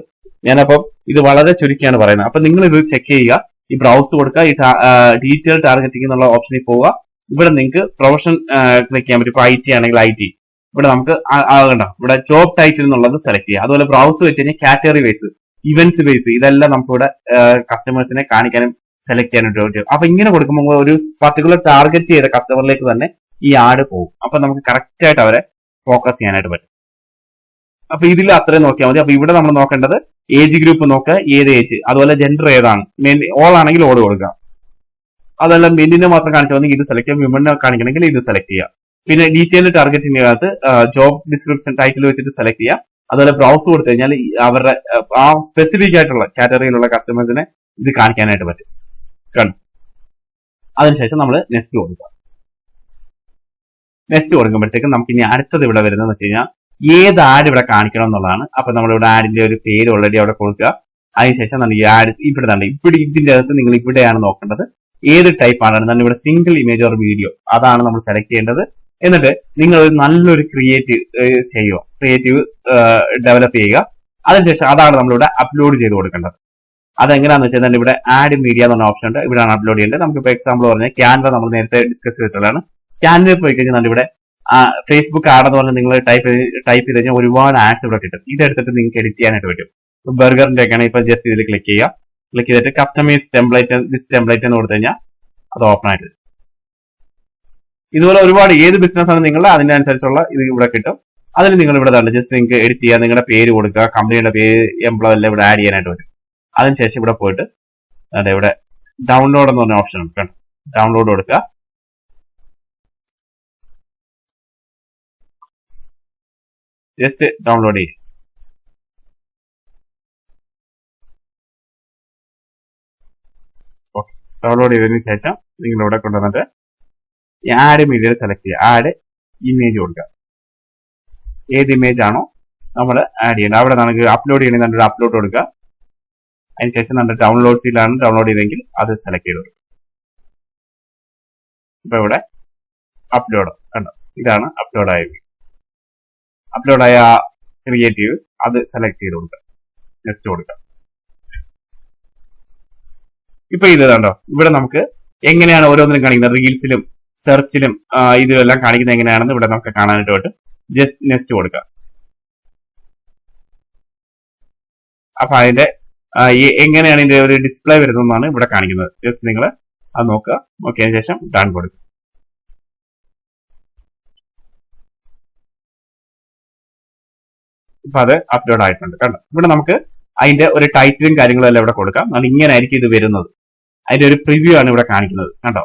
ഞാനപ്പം ഇത് വളരെ ചുരുക്കിയാണ് പറയുന്നത്. അപ്പൊ നിങ്ങൾ ഇത് ചെക്ക് ചെയ്യുക, ഈ ബ്രൗസ് കൊടുക്കുക, ഈ ഡീറ്റെയിൽ ടാർഗറ്റിംഗ് എന്നുള്ള ഓപ്ഷനിൽ പോവുക. ഇവിടെ നിങ്ങൾക്ക് പ്രൊഫഷൻ ക്ലിക്ക് ചെയ്യാൻ പറ്റും. ഇപ്പൊ IT ആണെങ്കിൽ IT, ഇവിടെ നമുക്ക് കണ്ടോ ഇവിടെ ജോബ് ടൈറ്റിൽ എന്നുള്ളത് സെലക്ട് ചെയ്യുക. അതുപോലെ ബ്രൗസ് വെച്ച് കഴിഞ്ഞാൽ കാറ്റഗറി ബേസ്, ഇവന്റ്സ് ബേസ്, ഇതെല്ലാം നമുക്ക് ഇവിടെ കസ്റ്റമേഴ്സിനെ കാണിക്കാനും സെലക്ട് ചെയ്യാനായിട്ട് പറ്റും. അപ്പൊ ഇങ്ങനെ കൊടുക്കുമ്പോൾ ഒരു പർട്ടിക്കുലർ ടാർഗറ്റ് ചെയ്ത കസ്റ്റമറിലേക്ക് തന്നെ ഈ ആഡ് പോകും. അപ്പൊ നമുക്ക് കറക്റ്റ് ആയിട്ട് അവരെ ഫോക്കസ് ചെയ്യാനായിട്ട് പറ്റും. അപ്പൊ ഇതിൽ അത്രയും നോക്കിയാൽ മതി. അപ്പൊ ഇവിടെ നമ്മൾ നോക്കേണ്ടത് ഏജ് ഗ്രൂപ്പ് നോക്കുക, ഏത് ഏജ്, അതുപോലെ ജെൻഡർ ഏതാണ്, ഓൾ ആണെങ്കിൽ ഓൾ കൊടുക്കുക. അതല്ല മെന്നിനെ മാത്രം കാണിച്ചാൽ ഇത് സെലക്ട് ചെയ്യാം, വിമണിനെ കാണിക്കണമെങ്കിൽ ഇത് സെലക്ട് ചെയ്യാം. പിന്നെ ഡീറ്റെയിൽ ടാർഗറ്റിന്റെ അകത്ത് ജോബ് ഡിസ്ക്രിപ്ഷൻ ടൈറ്റിൽ വെച്ചിട്ട് സെലക്ട് ചെയ്യാം. അതുപോലെ ബ്രൗസ് കൊടുത്തു കഴിഞ്ഞാൽ അവരുടെ ആ സ്പെസിഫിക് ആയിട്ടുള്ള കാറ്റഗറിയിലുള്ള കസ്റ്റമേഴ്സിനെ ഇത് കാണിക്കാനായിട്ട് പറ്റും. കണ്ടു. അതിനുശേഷം നമ്മൾ നെക്സ്റ്റ് കൊടുക്കുക. നെക്സ്റ്റ് കൊടുക്കുമ്പോഴത്തേക്കും നമുക്ക് ഇനി അടുത്തത് ഇവിടെ വരുന്നതെന്ന് വെച്ച് കഴിഞ്ഞാൽ ഏത് ആഡ് ഇവിടെ കാണിക്കണം എന്നുള്ളതാണ്. അപ്പൊ നമ്മളിവിടെ ആഡിന്റെ ഒരു പേര് ഓൾറെഡി അവിടെ കൊടുക്കുക. അതിനുശേഷം നമ്മൾ ഈ ആഡ് ഇവിടെ തന്നെ ഇതിന്റെ അകത്ത് നിങ്ങൾ ഇവിടെയാണ് നോക്കേണ്ടത് ഏത് ടൈപ്പ് ആണ്. തന്നെ ഇവിടെ സിംഗിൾ ഇമേജ് ഓർ വീഡിയോ അതാണ് നമ്മൾ സെലക്ട് ചെയ്യേണ്ടത്. എന്നിട്ട് നിങ്ങൾ നല്ലൊരു ക്രിയേറ്റീവ് ഡെവലപ്പ് ചെയ്യുക. അതിനുശേഷം അതാണ് നമ്മളിവിടെ അപ്ലോഡ് ചെയ്ത് കൊടുക്കേണ്ടത്. അതെങ്ങനെയാന്ന് വെച്ചാൽ ഇവിടെ ആഡ് മീഡിയ എന്ന ഓപ്ഷൻ ഉണ്ട്, ഇവിടെയാണ് അപ്ലോഡ് ചെയ്യേണ്ടത്. നമുക്കിപ്പോൾ എക്സാമ്പിൾ പറഞ്ഞാൽ ക്യാൻവ നമ്മൾ നേരത്തെ ഡിസ്കസ് ചെയ്തിട്ടുള്ളതാണ്. ക്യാൻവ പോയി കഴിഞ്ഞാൽ ഇവിടെ ഫേസ്ബുക്ക് ആഡ് എന്ന് പറഞ്ഞാൽ നിങ്ങൾ ടൈപ്പ് ചെയ്ത് കഴിഞ്ഞാൽ ഒരുപാട് ആഡ്സ് ഇവിടെ കിട്ടും. ഇതെടുത്തിട്ട് നിങ്ങൾക്ക് എഡിറ്റ് ചെയ്യാനായിട്ട് പറ്റും. ബർഗറിന്റെ ഒക്കെയാണ് ഇപ്പൊ ജസ്റ്റ് ഇതിൽ ക്ലിക്ക് ചെയ്യുക. ക്ലിക്ക് ചെയ്തിട്ട് കസ്റ്റമൈസ് ടെംപ്ലേറ്റ് എന്ന് കൊടുത്തു കഴിഞ്ഞാൽ അത് ഓപ്പൺ ആയിട്ട്. ഇതുപോലെ ഒരുപാട് ഏത് ബിസിനസ് ആണ് നിങ്ങളുടെ അതിന്റെ അനുസരിച്ചുള്ള ഇത് ഇവിടെ കിട്ടും. അതിന് നിങ്ങൾ ഇവിടെ തന്നെ ജസ്റ്റ് നിങ്ങൾക്ക് എഡിറ്റ് ചെയ്യുക, നിങ്ങളുടെ പേര് കൊടുക്കുക, കമ്പനിയുടെ പേര്, എംപ്ലോയി എല്ലാം ഇവിടെ ആഡ് ചെയ്യാനായിട്ട് പറ്റും. അതിനുശേഷം ഇവിടെ പോയിട്ട് ഇവിടെ ഡൗൺലോഡ് എന്ന് പറഞ്ഞ ഓപ്ഷൻ ഉണ്ട്. ഡൗൺലോഡ് കൊടുക്കുക. ജസ്റ്റ് ഡൗൺലോഡ് ചെയ്യും. ഡൗൺലോഡ് ചെയ്തതിനു ശേഷം നിങ്ങൾ ഇവിടെ കൊണ്ടുവന്നിട്ട് ആഡ് മീഡിയ സെലക്ട് ചെയ്യുക. ആഡ് ഇമേജ് കൊടുക്കുക. ഏത് ഇമേജ് ആണോ നമ്മൾ ആഡ് ചെയ്യേണ്ടത് അവിടെ നമുക്ക് അപ്ലോഡ് ചെയ്യണമെങ്കിൽ അപ്ലോഡ് കൊടുക്കുക. അതിനുശേഷം നമ്മുടെ ഡൗൺലോഡ്സിലാണ് ഡൗൺലോഡ് ചെയ്തെങ്കിൽ അത് സെലക്ട് ചെയ്ത് കൊടുക്കുക. ഇപ്പൊ ഇവിടെ അപ്ലോഡ് കണ്ടോ, ഇതാണ് അപ്ലോഡ് ആയത്. അപ്ലോഡായ ക്രിയേറ്റീവ് അത് സെലക്ട് ചെയ്ത് കൊടുക്കുക. നെക്സ്റ്റ് കൊടുക്കുക. ഇപ്പൊ ഇത് കണ്ടോ, ഇവിടെ നമുക്ക് എങ്ങനെയാണ് ഓരോന്നിനും കാണിക്കുന്നത്, റീൽസിലും സെർച്ചിലും ഇതെല്ലാം കാണിക്കുന്നത് എങ്ങനെയാണെന്ന് ഇവിടെ നമുക്ക് കാണാനായിട്ട് പറ്റും. ജസ്റ്റ് നെക്സ്റ്റ് കൊടുക്കുക. അപ്പൊ അതിന്റെ എങ്ങനെയാണ് ഇതിന്റെ ഒരു ഡിസ്പ്ലേ വരുന്നതെന്നാണ് ഇവിടെ കാണിക്കുന്നത്. ജസ്റ്റ് നിങ്ങൾ അത് നോക്കുക. നോക്കിയതിനു ശേഷം ഡൺ കൊടുക്കുക. ഇപ്പൊ അത് അപ്ലോഡ് ആയിട്ടുണ്ട്. കണ്ടോ, ഇവിടെ നമുക്ക് അതിന്റെ ഒരു ടൈറ്റിലും കാര്യങ്ങളും എല്ലാം ഇവിടെ കൊടുക്കാം. ഇങ്ങനെ ആയിരിക്കും ഇത് വരുന്നത്. അതിന്റെ ഒരു പ്രിവ്യൂ ആണ് ഇവിടെ കാണിക്കുന്നത്. കണ്ടോ,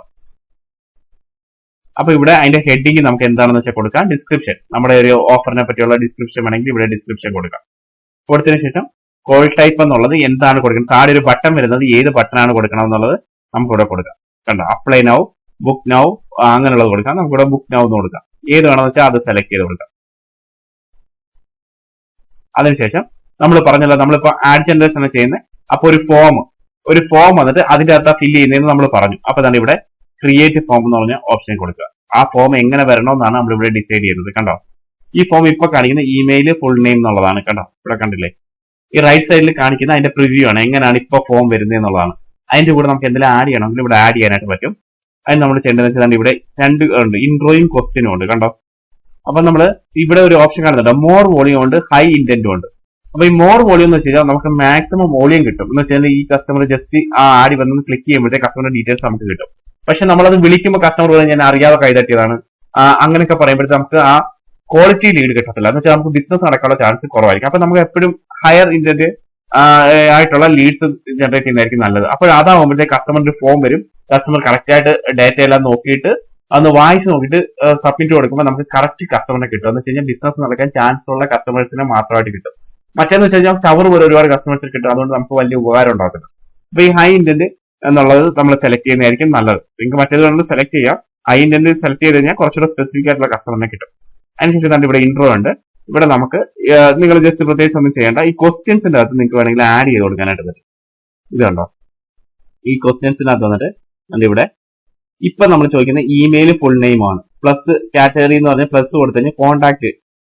അപ്പൊ ഇവിടെ അതിന്റെ ഹെഡിങ് നമുക്ക് എന്താണെന്ന് വെച്ചാൽ കൊടുക്കാം. ഡിസ്ക്രിപ്ഷൻ, നമ്മുടെ ഒരു ഓഫറിനെ പറ്റിയുള്ള ഡിസ്ക്രിപ്ഷൻ വേണമെങ്കിൽ ഇവിടെ ഡിസ്ക്രിപ്ഷൻ കൊടുക്കാം. കൊടുത്തതിനു ശേഷം കോൾ ടൈപ്പ് എന്നുള്ളത് എന്താണ് കൊടുക്കുന്നത്, താഴെ ഒരു ബട്ടൺ വരുന്നത് ഏത് ബട്ടണാണ് കൊടുക്കണം എന്നുള്ളത് നമുക്ക് ഇവിടെ കൊടുക്കാം. കണ്ടോ, അപ്ലൈ നൗ, ബുക്ക് നൗ, അങ്ങനെയുള്ളത് കൊടുക്കാം. നമുക്ക് ഇവിടെ ബുക്ക് നൗ എന്ന് കൊടുക്കാം. ഏത് വേണമെന്ന് വെച്ചാൽ അത് സെലക്ട് ചെയ്ത് കൊടുക്കാം. അതിനുശേഷം നമ്മൾ പറഞ്ഞല്ലോ നമ്മളിപ്പോ ആഡ് ജനറേഷൻ ആണ് ചെയ്യുന്നത്. അപ്പൊ ഒരു ഫോം വന്നിട്ട് അതിന്റെ അകത്ത് ഫില്ല് ചെയ്യുന്നതെന്ന് നമ്മൾ പറഞ്ഞു. അപ്പൊ തന്നെ ഇവിടെ ക്രിയേറ്റ് ഫോം എന്ന് പറഞ്ഞ ഓപ്ഷൻ കൊടുക്കുക. ആ ഫോം എങ്ങനെ വരണമെന്നാണ് നമ്മൾ ഇവിടെ ഡിസൈഡ് ചെയ്യുന്നത്. കണ്ടോ, ഈ ഫോം ഇപ്പൊ കാണിക്കുന്ന ഇമെയിൽ ഫുൾ നെയിം എന്നുള്ളതാണ്. കണ്ടോ, ഇവിടെ കണ്ടില്ലേ, ഈ റൈറ്റ് സൈഡിൽ കാണിക്കുന്ന അതിന്റെ പ്രിവ്യൂ ആണ്, എങ്ങനെയാണ് ഇപ്പൊ ഫോം വരുന്നത് എന്നുള്ളതാണ്. അതിന്റെ കൂടെ നമുക്ക് എന്തെങ്കിലും ആഡ് ചെയ്യണമെങ്കിൽ ഇവിടെ ആഡ് ചെയ്യാനായിട്ട് പറ്റും. അതിന് നമ്മൾ ചെയ്യേണ്ടതെന്ന് വെച്ചാൽ ഇവിടെ രണ്ട് ഉണ്ട്, ഇൻട്രോയും ക്വസ്റ്റ്യനും ഉണ്ട്. കണ്ടോ, അപ്പൊ നമ്മൾ ഇവിടെ ഒരു ഓപ്ഷൻ കാണുന്നുണ്ട്, മോർ വോളിയം ഉണ്ട്, ഹൈ ഇന്റന്റും ഉണ്ട്. അപ്പൊ ഈ മോർ വോളിയം എന്ന് വെച്ചാൽ നമുക്ക് മാക്സിമം വോളിയം കിട്ടും. എന്ന് വെച്ചാൽ ഈ കസ്റ്റമർ ജസ്റ്റ് ആ ആഡ് വന്ന് ക്ലിക്ക് ചെയ്യുമ്പോഴത്തേക്ക് കസ്റ്റമറുടെ ഡീറ്റെയിൽസ് നമുക്ക് കിട്ടും. പക്ഷെ നമ്മളത് വിളിക്കുമ്പോൾ കസ്റ്റമർ പറയും ഞാൻ അറിയാതെ കൈതട്ടിയതാണ്, അങ്ങനെയൊക്കെ പറയുമ്പോഴത്തേക്ക് നമുക്ക് ആ ക്വാളിറ്റി ലീഡ് കിട്ടത്തില്ല. എന്ന് വെച്ചാൽ നമുക്ക് ബിസിനസ് നടക്കാനുള്ള ചാൻസ് കുറവായിരിക്കും. അപ്പൊ നമുക്ക് എപ്പോഴും ഹയർ ഇന്റന്റ് ആയിട്ടുള്ള ലീഡ്സ് ജനറേറ്റ് ചെയ്യുന്നതായിരിക്കും നല്ലത്. അപ്പോൾ അതാവുമ്പോഴത്തേക്ക് കസ്റ്റമറിന്റെ ഫോം വരും. കസ്റ്റമർ കറക്റ്റ് ആയിട്ട് ഡേറ്റ എല്ലാം നോക്കിയിട്ട് അന്ന് വായിച്ച് നോക്കിയിട്ട് സബ്മിറ്റ് കൊടുക്കുമ്പോൾ നമുക്ക് കറക്റ്റ് കസ്റ്റമറിനെ കിട്ടും. എന്ന് വെച്ച് കഴിഞ്ഞാൽ ബിസിനസ് നടക്കാൻ ചാൻസ് ഉള്ള കസ്റ്റമേഴ്സിനെ മാത്രമായിട്ട് കിട്ടും. മറ്റേന്ന് വെച്ച് കഴിഞ്ഞാൽ ചവർ പോലെ ഒരുപാട് കസ്റ്റമേഴ്സിന് കിട്ടും. അതുകൊണ്ട് നമുക്ക് വലിയ ഉപകാരം ഉണ്ടാകത്തില്ല. അപ്പൊ ഈ ഹൈ ഇന്റന്റ് എന്നുള്ളത് നമ്മൾ സെലക്ട് ചെയ്യുന്നതായിരിക്കും നല്ലത്. നിങ്ങൾക്ക് മറ്റേത് വേണമെങ്കിൽ സെലക്ട് ചെയ്യാം. ഹൈ ഇന്റന്റ് സെലക്ട് ചെയ്ത് കഴിഞ്ഞാൽ കുറച്ചുകൂടെ സ്പെസിഫിക് ആയിട്ടുള്ള കസ്റ്റമറിനെ കിട്ടും. അതിനുശേഷം തന്നെ ഇവിടെ ഇൻട്രോ ഉണ്ട്. ഇവിടെ നമുക്ക് നിങ്ങൾ ജസ്റ്റ് പ്രത്യേകിച്ച് ഒന്നും ചെയ്യേണ്ട. ഈ ക്വസ്റ്റ്യൻസിന്റെ അകത്ത് നിങ്ങൾക്ക് വേണമെങ്കിൽ ആഡ് ചെയ്ത് കൊടുക്കാനായിട്ട് പറ്റും. ഇത് കണ്ടോ, ഈ ക്വസ്റ്റ്യൻസിനകത്ത് വന്നിട്ട് ഇവിടെ ഇപ്പൊ നമ്മൾ ചോദിക്കുന്ന ഇമെയിൽ ഫുൾ നെയിം ആണ്. പ്ലസ് കാറ്റഗറി എന്ന് പറഞ്ഞാൽ പ്ലസ് കൊടുത്തു കഴിഞ്ഞാൽ കോൺടാക്ട്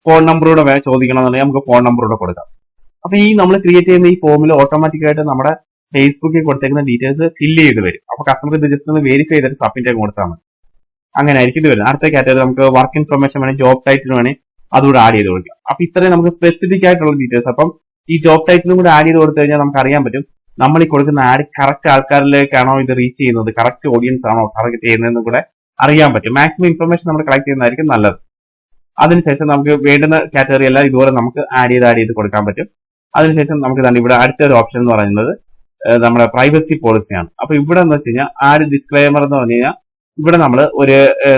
ഫോൺ നമ്പറൂടെ ചോദിക്കണമെന്നുണ്ടെങ്കിൽ നമുക്ക് ഫോൺ നമ്പറൂടെ കൊടുക്കാം. അപ്പൊ ഈ നമ്മൾ ക്രിയേറ്റ് ചെയ്യുന്ന ഈ ഫോമിൽ ഓട്ടോമാറ്റിക്കായിട്ട് നമ്മുടെ ഫേസ്ബുക്കിൽ കൊടുത്തേക്കുന്ന ഡീറ്റെയിൽസ് ഫില്ല് ചെയ്ത് വരും. അപ്പൊ കസ്റ്റമർ ഇത് ജസ്റ്റ് ഒന്ന് വെരിഫൈ ചെയ്തിട്ട് സബ്മിറ്റ് ആക്കി കൊടുത്താൽ മതി. അങ്ങനെ ആയിരിക്കും ഇത് വരുന്നത്. അടുത്ത കാറ്റഗറി നമുക്ക് വർക്ക് ഇൻഫർമേഷൻ വേണമെങ്കിൽ ജോബ് ടൈറ്റിൽ വേണമെങ്കിൽ അതുകൂടെ ആഡ് ചെയ്ത് കൊടുക്കാം. അപ്പൊ ഇത്രയും നമുക്ക് സ്പെസിഫിക് ആയിട്ടുള്ള ഡീറ്റെയിൽസ്. അപ്പം ഈ ജോബ് ടൈറ്റിലും കൂടെ ആഡ് ചെയ്ത് കൊടുത്തു കഴിഞ്ഞാൽ നമുക്ക് അറിയാൻ പറ്റും നമ്മൾ ഈ കൊടുക്കുന്ന ആഡ് കറക്റ്റ് ആൾക്കാരിലേക്കാണോ ഇത് റീച്ച് ചെയ്യുന്നത്, കറക്റ്റ് ഓഡിയൻസ് ആണോ ടാർഗറ്റ് ചെയ്യുന്നതെന്ന് കൂടെ അറിയാൻ പറ്റും. മാക്സിമം ഇൻഫർമേഷൻ നമ്മൾ കളക്ട് ചെയ്യുന്നതായിരിക്കും നല്ലത്. അതിനുശേഷം നമുക്ക് വേണ്ടുന്ന കാറ്റഗറി എല്ലാം ഇതുപോലെ നമുക്ക് ആഡ് ചെയ്ത് കൊടുക്കാൻ പറ്റും. അതിനുശേഷം നമുക്ക് തന്നെ ഇവിടെ അടുത്തൊരു ഓപ്ഷൻ എന്ന് പറയുന്നത് നമ്മുടെ പ്രൈവസി പോളിസിയാണ്. അപ്പൊ ഇവിടെ എന്ന് വെച്ച് കഴിഞ്ഞാൽ ആഡ് ഡിസ്ക്ലെയിമർ എന്ന് പറഞ്ഞു കഴിഞ്ഞാൽ ഇവിടെ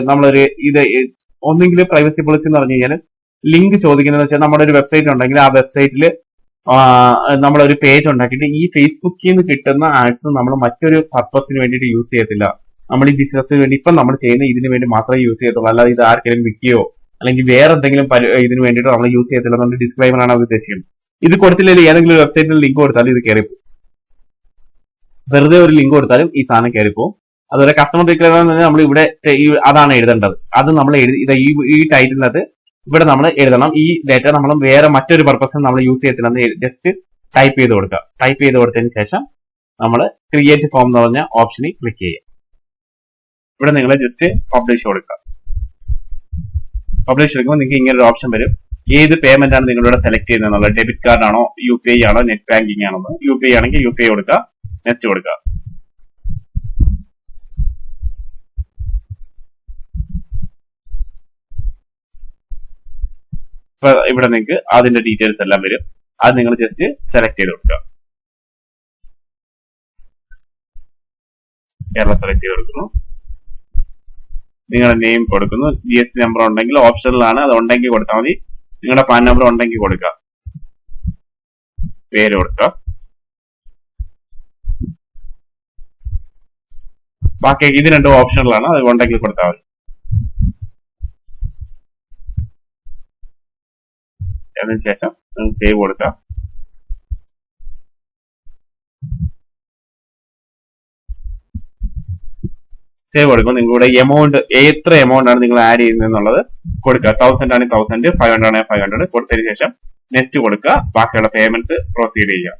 നമ്മളൊരു ഇത് ഒന്നെങ്കിൽ പ്രൈവസി പോളിസി എന്ന് പറഞ്ഞു കഴിഞ്ഞാൽ ലിങ്ക് ചോദിക്കുന്നത് വെച്ചാൽ നമ്മുടെ ഒരു വെബ്സൈറ്റ് ഉണ്ടെങ്കിൽ ആ വെബ്സൈറ്റിൽ നമ്മളൊരു പേജ് ഉണ്ടാക്കിയിട്ട് ഈ ഫേസ്ബുക്കിൽ നിന്ന് കിട്ടുന്ന ആഡ്സ് നമ്മൾ മറ്റൊരു പർപ്പസിന് വേണ്ടിയിട്ട് യൂസ് ചെയ്യത്തില്ല. നമ്മൾ ഈ ബിസിനസ്സിന് വേണ്ടി ഇപ്പം നമ്മൾ ചെയ്യുന്ന ഇതിന് വേണ്ടി മാത്രമേ യൂസ് ചെയ്യത്തുള്ളൂ. അല്ലാതെ ഇത് ആർക്കെങ്കിലും വിൽക്കുകയോ അല്ലെങ്കിൽ വേറെ എന്തെങ്കിലും ഇതിന് വേണ്ടിയിട്ട് നമ്മൾ യൂസ് ചെയ്യത്തില്ല എന്നുള്ള ഡിസ്ക്ലൈമർ ആണ് ഉദ്ദേശിക്കുന്നത്. ഇത് കൊടുത്തില്ലെങ്കിൽ ഏതെങ്കിലും വെബ്സൈറ്റിൽ ലിങ്ക് കൊടുത്താലും ഇത് കയറിപ്പോകും. വെറുതെ ഒരു ലിങ്ക് കൊടുത്താലും ഈ സാധനം കയറിപ്പോകും. അതുപോലെ കസ്റ്റമർ ഡിക്ലെയർ എന്ന് പറഞ്ഞാൽ നമ്മൾ ഇവിടെ അതാണ് എഴുതേണ്ടത്. അത് നമ്മൾ ഈ ടൈറ്റിലിനകത്ത് ഇവിടെ നമ്മൾ എഴുതണം. ഈ ഡേറ്റ നമ്മൾ വേറെ മറ്റൊരു പർപ്പസിന് നമ്മൾ യൂസ് ചെയ്യത്തില്ലെന്ന് ജസ്റ്റ് ടൈപ്പ് ചെയ്ത് കൊടുക്കുക. ടൈപ്പ് ചെയ്ത് കൊടുത്തതിന് ശേഷം നമ്മൾ ക്രിയേറ്റ് ഫോം എന്ന് പറഞ്ഞ ഓപ്ഷനിൽ ക്ലിക്ക് ചെയ്യുക. ഇവിടെ നിങ്ങൾ ജസ്റ്റ് പബ്ലിഷ് കൊടുക്കുക. പബ്ലിഷ് കൊടുക്കുമ്പോൾ നിങ്ങൾക്ക് ഇങ്ങനെ ഒരു ഓപ്ഷൻ വരും. ഏത് പേയ്മെന്റ് ആണ് നിങ്ങളിവിടെ സെലക്ട് ചെയ്യുന്നത്, ഡെബിറ്റ് കാർഡ് ആണോ, UPI ആണോ, നെറ്റ് ബാങ്കിങ് ആണോ. UPI ആണെങ്കിൽ UPI കൊടുക്കുക, നെക്സ്റ്റ് കൊടുക്കുക. ഇപ്പൊ ഇവിടെ നിങ്ങൾക്ക് അതിന്റെ ഡീറ്റെയിൽസ് എല്ലാം വരും. അത് നിങ്ങൾ ജസ്റ്റ് സെലക്ട് ചെയ്ത് കൊടുക്കുക. കേരള സെലക്ട് ചെയ്ത് കൊടുക്കുന്നു. നിങ്ങളുടെ നെയിം കൊടുക്കുന്നു. GST നമ്പർ ഉണ്ടെങ്കിൽ ഓപ്ഷനിലാണ്, അത് ഉണ്ടെങ്കിൽ കൊടുത്താൽ മതി. നിങ്ങളുടെ പാൻ നമ്പർ ഉണ്ടെങ്കിൽ കൊടുക്കുക. പേര് കൊടുക്കുക. ബാക്കി ഇത് രണ്ടും ഓപ്ഷനിലാണ്, അത് ഉണ്ടെങ്കിൽ കൊടുത്താൽ മതി. അതിനുശേഷം സേവ് കൊടുക്കുക. സേവ് കൊടുക്കുമ്പോൾ നിങ്ങളുടെ എമൗണ്ട് എത്ര എമൗണ്ട് ആണ് നിങ്ങൾ ആഡ് ചെയ്യുന്നത് എന്നുള്ളത് കൊടുക്കുക. 1000 ആണെങ്കിൽ 1000, 500 ആണെങ്കിൽ 500 കൊടുത്തതിന് ശേഷം നെക്സ്റ്റ് കൊടുക്കുക. ബാക്കിയുള്ള പേയ്മെന്റ്സ് പ്രൊസീഡ് ചെയ്യുക.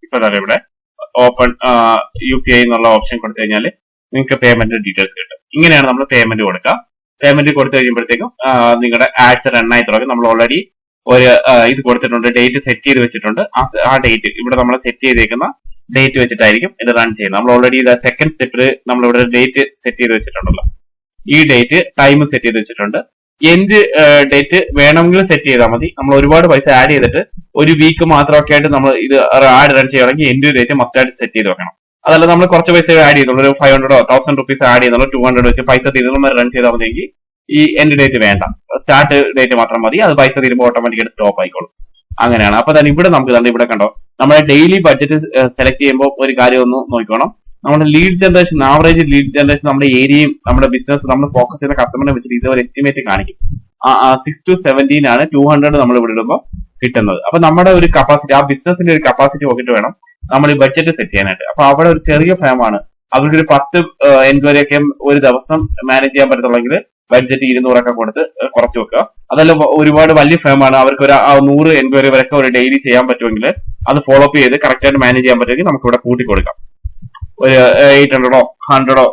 ഇപ്പൊ തന്നെ ഇവിടെ ഓപ്പൺ UPI എന്നുള്ള ഓപ്ഷൻ കൊടുത്തു കഴിഞ്ഞാൽ നിങ്ങൾക്ക് പേയ്മെന്റ് ഡീറ്റെയിൽസ് കിട്ടും. ഇങ്ങനെയാണ് നമ്മൾ പേയ്മെന്റ് കൊടുക്കുക. പേയ്മെന്റ് കൊടുത്തു കഴിയുമ്പോഴത്തേക്കും നിങ്ങളുടെ ആഡ്സ് റൺ ആയി തുടങ്ങും. നമ്മൾ ഓൾറെഡി ഒരു ഇത് കൊടുത്തിട്ടുണ്ട്, ഡേറ്റ് സെറ്റ് ചെയ്ത് വെച്ചിട്ടുണ്ട്. ആ ഡേറ്റ് ഇവിടെ നമ്മൾ സെറ്റ് ചെയ്തേക്കുന്ന ഡേറ്റ് വെച്ചിട്ടായിരിക്കും ഇത് റൺ ചെയ്യുന്നത്. നമ്മൾ ഓൾറെഡി സെക്കൻഡ് സ്റ്റെപ്പിൽ നമ്മളിവിടെ ഡേറ്റ് സെറ്റ് ചെയ്ത് വെച്ചിട്ടുണ്ടല്ലോ. ഈ ഡേറ്റ് ടൈം സെറ്റ് ചെയ്ത് വെച്ചിട്ടുണ്ട്. എൻഡ് ഡേറ്റ് വേണമെങ്കിൽ സെറ്റ് ചെയ്താൽ മതി. നമ്മൾ ഒരുപാട് പൈസ ആഡ് ചെയ്തിട്ട് ഒരു വീക്ക് മാത്രമൊക്കെ ആയിട്ട് നമ്മൾ ഇത് ആഡ് റൺ ചെയ്യുകയാണെങ്കിൽ എൻഡ് ഡേറ്റ് മസ്റ്റ് ആയിട്ട് സെറ്റ് ചെയ്ത് വെക്കണം. അതല്ല നമ്മൾ കുറച്ച് പൈസ ആഡ് ചെയ്തുള്ളൂ, ഒരു 500 1000 റുപ്പീസ് ആഡ് ചെയ്യുന്നുള്ളൂ, 200 വെച്ച് പൈസ തീരുമ്പോൾ റൺ ചെയ്താൽ മതിയെങ്കിൽ ഈ എൻഡ് ഡേറ്റ് വേണ്ട, സ്റ്റാർട്ട് ഡേറ്റ് മാത്രം മതി. അത് പൈസ തീരുമ്പോൾ ഓട്ടോമാറ്റിക്കായിട്ട് സ്റ്റോപ്പ് ആയിക്കോളും. അങ്ങനെയാണ്. അപ്പൊ തന്നെ ഇവിടെ നമുക്ക് തന്നെ ഇവിടെ കണ്ടോ, നമ്മുടെ ഡെയിലി ബഡ്ജറ്റ് സെലക്ട് ചെയ്യുമ്പോൾ ഒരു കാര്യം ഒന്ന് നോക്കണം. നമ്മുടെ lead generation, average lead generation നമ്മുടെ ഏരിയയും നമ്മുടെ ബിസിനസ് നമ്മൾ ഫോക്കസ് ചെയ്യുന്ന കസ്റ്റമറിനെ വെച്ചിട്ട് ഇതൊരു എസ്റ്റിമേറ്റ് കാണിക്കും. 6 to 17 ആണ് 200 നമ്മൾ ഇവിടെ ഇടുമ്പോൾ കിട്ടുന്നത്. അപ്പൊ നമ്മുടെ ഒരു കപ്പാസിറ്റി, ആ ബിസിനസിന്റെ ഒരു കപ്പാസിറ്റി നോക്കിയിട്ട് വേണം നമ്മൾ ഈ ബഡ്ജറ്റ് സെറ്റ് ചെയ്യാനായിട്ട്. അപ്പൊ അവിടെ ഒരു ചെറിയ ഫേമാണ്, അവർക്ക് ഒരു 10 എൻക്വയറി ഒക്കെ ഒരു ദിവസം മാനേജ് ചെയ്യാൻ പറ്റത്തുള്ളെങ്കിൽ ബഡ്ജറ്റ് 200 ഒക്കെ കൊടുത്ത് കുറച്ച് വെക്കുക. അതല്ല ഒരുപാട് വലിയ ഫേമാണ്, അവർക്ക് ഒരു 100 എൻക്വയറി വരെയൊക്കെ ഒരു ഡെയിലി ചെയ്യാൻ പറ്റുമെങ്കിൽ അത് ഫോളോ അപ്പ് ചെയ്ത് കറക്റ്റ് ആയിട്ട് മാനേജ് ചെയ്യാൻ പറ്റുമെങ്കിൽ നമുക്ക് ഇവിടെ കൂട്ടി കൊടുക്കാം. ഒരു 800 100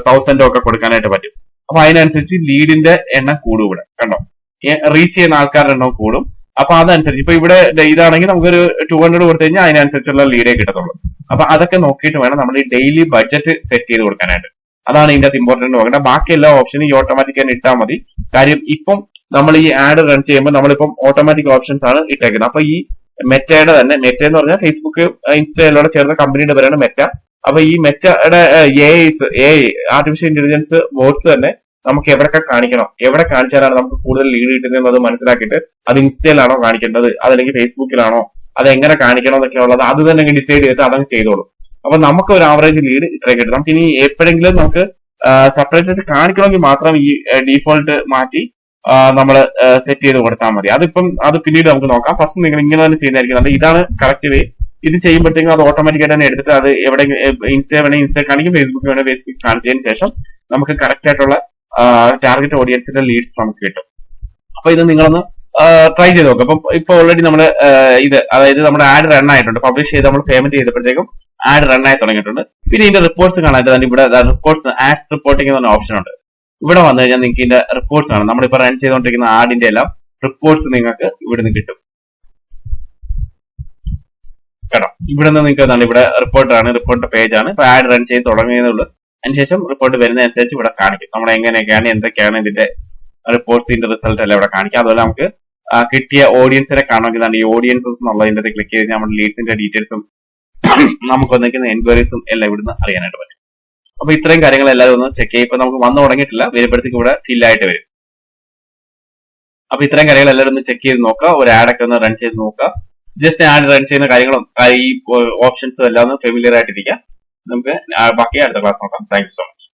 1000 ഒക്കെ കൊടുക്കാനായിട്ട് പറ്റും. അപ്പൊ അതിനനുസരിച്ച് ലീഡിന്റെ എണ്ണം കൂടും. ഇവിടെ കണ്ടോ, റീച്ച് ചെയ്യുന്ന ആൾക്കാരുടെ എണ്ണം കൂടും. അപ്പൊ അതനുസരിച്ച് ഇപ്പൊ ഇവിടെ ഇതാണെങ്കിൽ നമുക്കൊരു 200 കൊടുത്തു കഴിഞ്ഞാൽ അതിനനുസരിച്ചുള്ള ലീഡേ കിട്ടത്തുള്ളൂ. അപ്പൊ അതൊക്കെ നോക്കിയിട്ട് വേണം നമ്മൾ ഈ ഡെയിലി ബഡ്ജറ്റ് സെറ്റ് ചെയ്ത് കൊടുക്കാനായിട്ട്. അതാണ് ഇതിന്റെ അകത്ത് ഇമ്പോർട്ടന്റ് നോക്കേണ്ടത്. ബാക്കി എല്ലാ ഓപ്ഷനും ഈ ഓട്ടോമാറ്റിക് തന്നെ ഇട്ടാൽ മതി. കാര്യം ഇപ്പം നമ്മൾ ഈ ആഡ് റൺ ചെയ്യുമ്പോൾ നമ്മളിപ്പം ഓട്ടോമാറ്റിക് ഓപ്ഷൻസ് ആണ് ഇട്ടേക്കുന്നത്. അപ്പൊ ഈ മെറ്റയുടെ തന്നെ, മെറ്റ എന്ന് പറഞ്ഞാൽ ഫേസ്ബുക്ക് ഇൻസ്റ്റയിലൂടെ ചേർന്ന കമ്പനിയുടെ പേരാണ് മെറ്റ. അപ്പൊ ഈ മെറ്റയുടെ ആർട്ടിഫിഷ്യൽ ഇന്റലിജൻസ് ബോട്ട്സ് തന്നെ നമുക്ക് എവിടെയൊക്കെ കാണിക്കണം, എവിടെ കാണിച്ചാലാണ് നമുക്ക് കൂടുതൽ ലീഡ് കിട്ടുന്നത് അത് മനസ്സിലാക്കിയിട്ട് അത് ഇൻസ്റ്റയിലാണോ കാണിക്കേണ്ടത്, അതല്ലെങ്കിൽ ഫേസ്ബുക്കിലാണോ, അത് എങ്ങനെ കാണിക്കണം എന്നൊക്കെ ഉള്ളത് അത് തന്നെ ഡിസൈഡ് ചെയ്തിട്ട് അതങ്ങ് ചെയ്തോളും. അപ്പൊ നമുക്ക് ഒരു ആവറേജ് ലീഡ് ഇത്രയും കിട്ടും. നമുക്ക് ഇനി എപ്പോഴെങ്കിലും നമുക്ക് സെപ്പറേറ്റ് ആയിട്ട് കാണിക്കണമെങ്കിൽ മാത്രം ഈ ഡീഫോൾട്ട് മാറ്റി നമ്മൾ സെറ്റ് ചെയ്ത് കൊടുത്താൽ മതി. അത് പിന്നീട് നമുക്ക് നോക്കാം. ഫസ്റ്റ് നിങ്ങൾ ഇങ്ങനെ തന്നെ ചെയ്യുന്നതായിരിക്കും. ഇതാണ് കറക്റ്റ് വേ. ഇത് ചെയ്യുമ്പോഴത്തേക്കും അത് ഓട്ടോമാറ്റിക്കായിട്ട് തന്നെ എടുത്തിട്ട് അത് എവിടെ ഇൻസ്റ്റ വേണമെങ്കിൽ ഇൻസ്റ്റ കാണിക്കും, ഫേസ്ബുക്ക് വേണമെങ്കിൽ ഫേസ്ബുക്ക് കാണിച്ചതിന് ശേഷം നമുക്ക് കറക്റ്റ് ആയിട്ടുള്ള ടാർഗറ്റ് ഓഡിയൻസിന്റെ ലീഡ്സ് നമുക്ക് കിട്ടും. അപ്പൊ ഇത് നിങ്ങളൊന്ന് ട്രൈ ചെയ്ത് നോക്കാം. അപ്പൊ ഇപ്പൊ ഓൾറെഡി നമ്മുടെ അതായത് നമ്മുടെ ആഡ് റൺ ആയിട്ടുണ്ട്. പബ്ലിഷ് ചെയ്ത് നമ്മൾ പേയ്മെന്റ് ചെയ്തപ്പോഴത്തേക്കും ആഡ് റൺ ആയി തുടങ്ങിയിട്ടുണ്ട്. പിന്നെ ഇതിന്റെ റിപ്പോർട്ട്സ് കാണാനായിട്ട് തന്നെ ഇവിടെ റിപ്പോർട്ട്സ്, ആഡ്സ് റിപ്പോർട്ടിംഗ് എന്ന ഓപ്ഷൻ ഉണ്ട്. ഇവിടെ വന്നു കഴിഞ്ഞാൽ നിങ്ങൾക്ക് ഇതിന്റെ റിപ്പോർട്ട്സ് ആണ്, നമ്മളിപ്പോ റൺ ചെയ്തുകൊണ്ടിരിക്കുന്ന ആഡിന്റെ എല്ലാം റിപ്പോർട്ട്സ് നിങ്ങൾക്ക് ഇവിടെ നിന്ന് കിട്ടും. കേട്ടോ. ഇവിടെ നിന്ന് നിങ്ങൾക്ക് എന്താണ് ഇവിടെ റിപ്പോർട്ടാണ്, റിപ്പോർട്ട് പേജാണ്. ഇപ്പൊ ആഡ് റൺ ചെയ്ത് തുടങ്ങിയതുള്ളൂ. അതിനുശേഷം റിപ്പോർട്ട് വരുന്നതനുസരിച്ച് ഇവിടെ കാണിക്കും നമ്മൾ എങ്ങനെയൊക്കെയാണ് എന്തൊക്കെയാണ് ഇതിന്റെ റിപ്പോർട്ട്സിന്റെ റിസൾട്ട് എല്ലാം ഇവിടെ കാണിക്കും. അതുപോലെ നമുക്ക് കിട്ടിയ ഓഡിയൻസിനെ കാണണമെങ്കിൽ ഈ ഓഡിയൻസസ് എന്നുള്ളതിന്റെ ക്ലിക്ക് ചെയ്ത് നമ്മുടെ ലീഡ്സിന്റെ ഡീറ്റെയിൽസും നമുക്ക് വന്നിരിക്കുന്ന എൻക്വയറീസും എല്ലാം ഇവിടുന്ന് അറിയാനായിട്ട് പറ്റും. അപ്പൊ ഇത്രയും കാര്യങ്ങൾ എല്ലാവരും ഒന്ന് ചെക്ക് ചെയ്യും. ഇപ്പൊ നമുക്ക് വന്നു തുടങ്ങിയിട്ടില്ല, വരുമ്പോഴത്തേക്ക് ഇവിടെ ഫില്ലായിട്ട് വരും. അപ്പൊ ഇത്രയും കാര്യങ്ങൾ എല്ലാവരും ഒന്ന് ചെക്ക് ചെയ്ത് നോക്കുക. ഒരു ആഡ് ഒക്കെ ഒന്ന് റൺ ചെയ്ത് നോക്കുക. ജസ്റ്റ് ആഡ് റൺ ചെയ്യുന്ന കാര്യങ്ങളും ഈ ഓപ്ഷൻസും എല്ലാം ഒന്ന് ഫെമിലിയർ ആയിട്ടിരിക്കുക. നമുക്ക് ബാക്കി അടുത്ത ക്ലാസ് നോക്കാം. Thank you so much.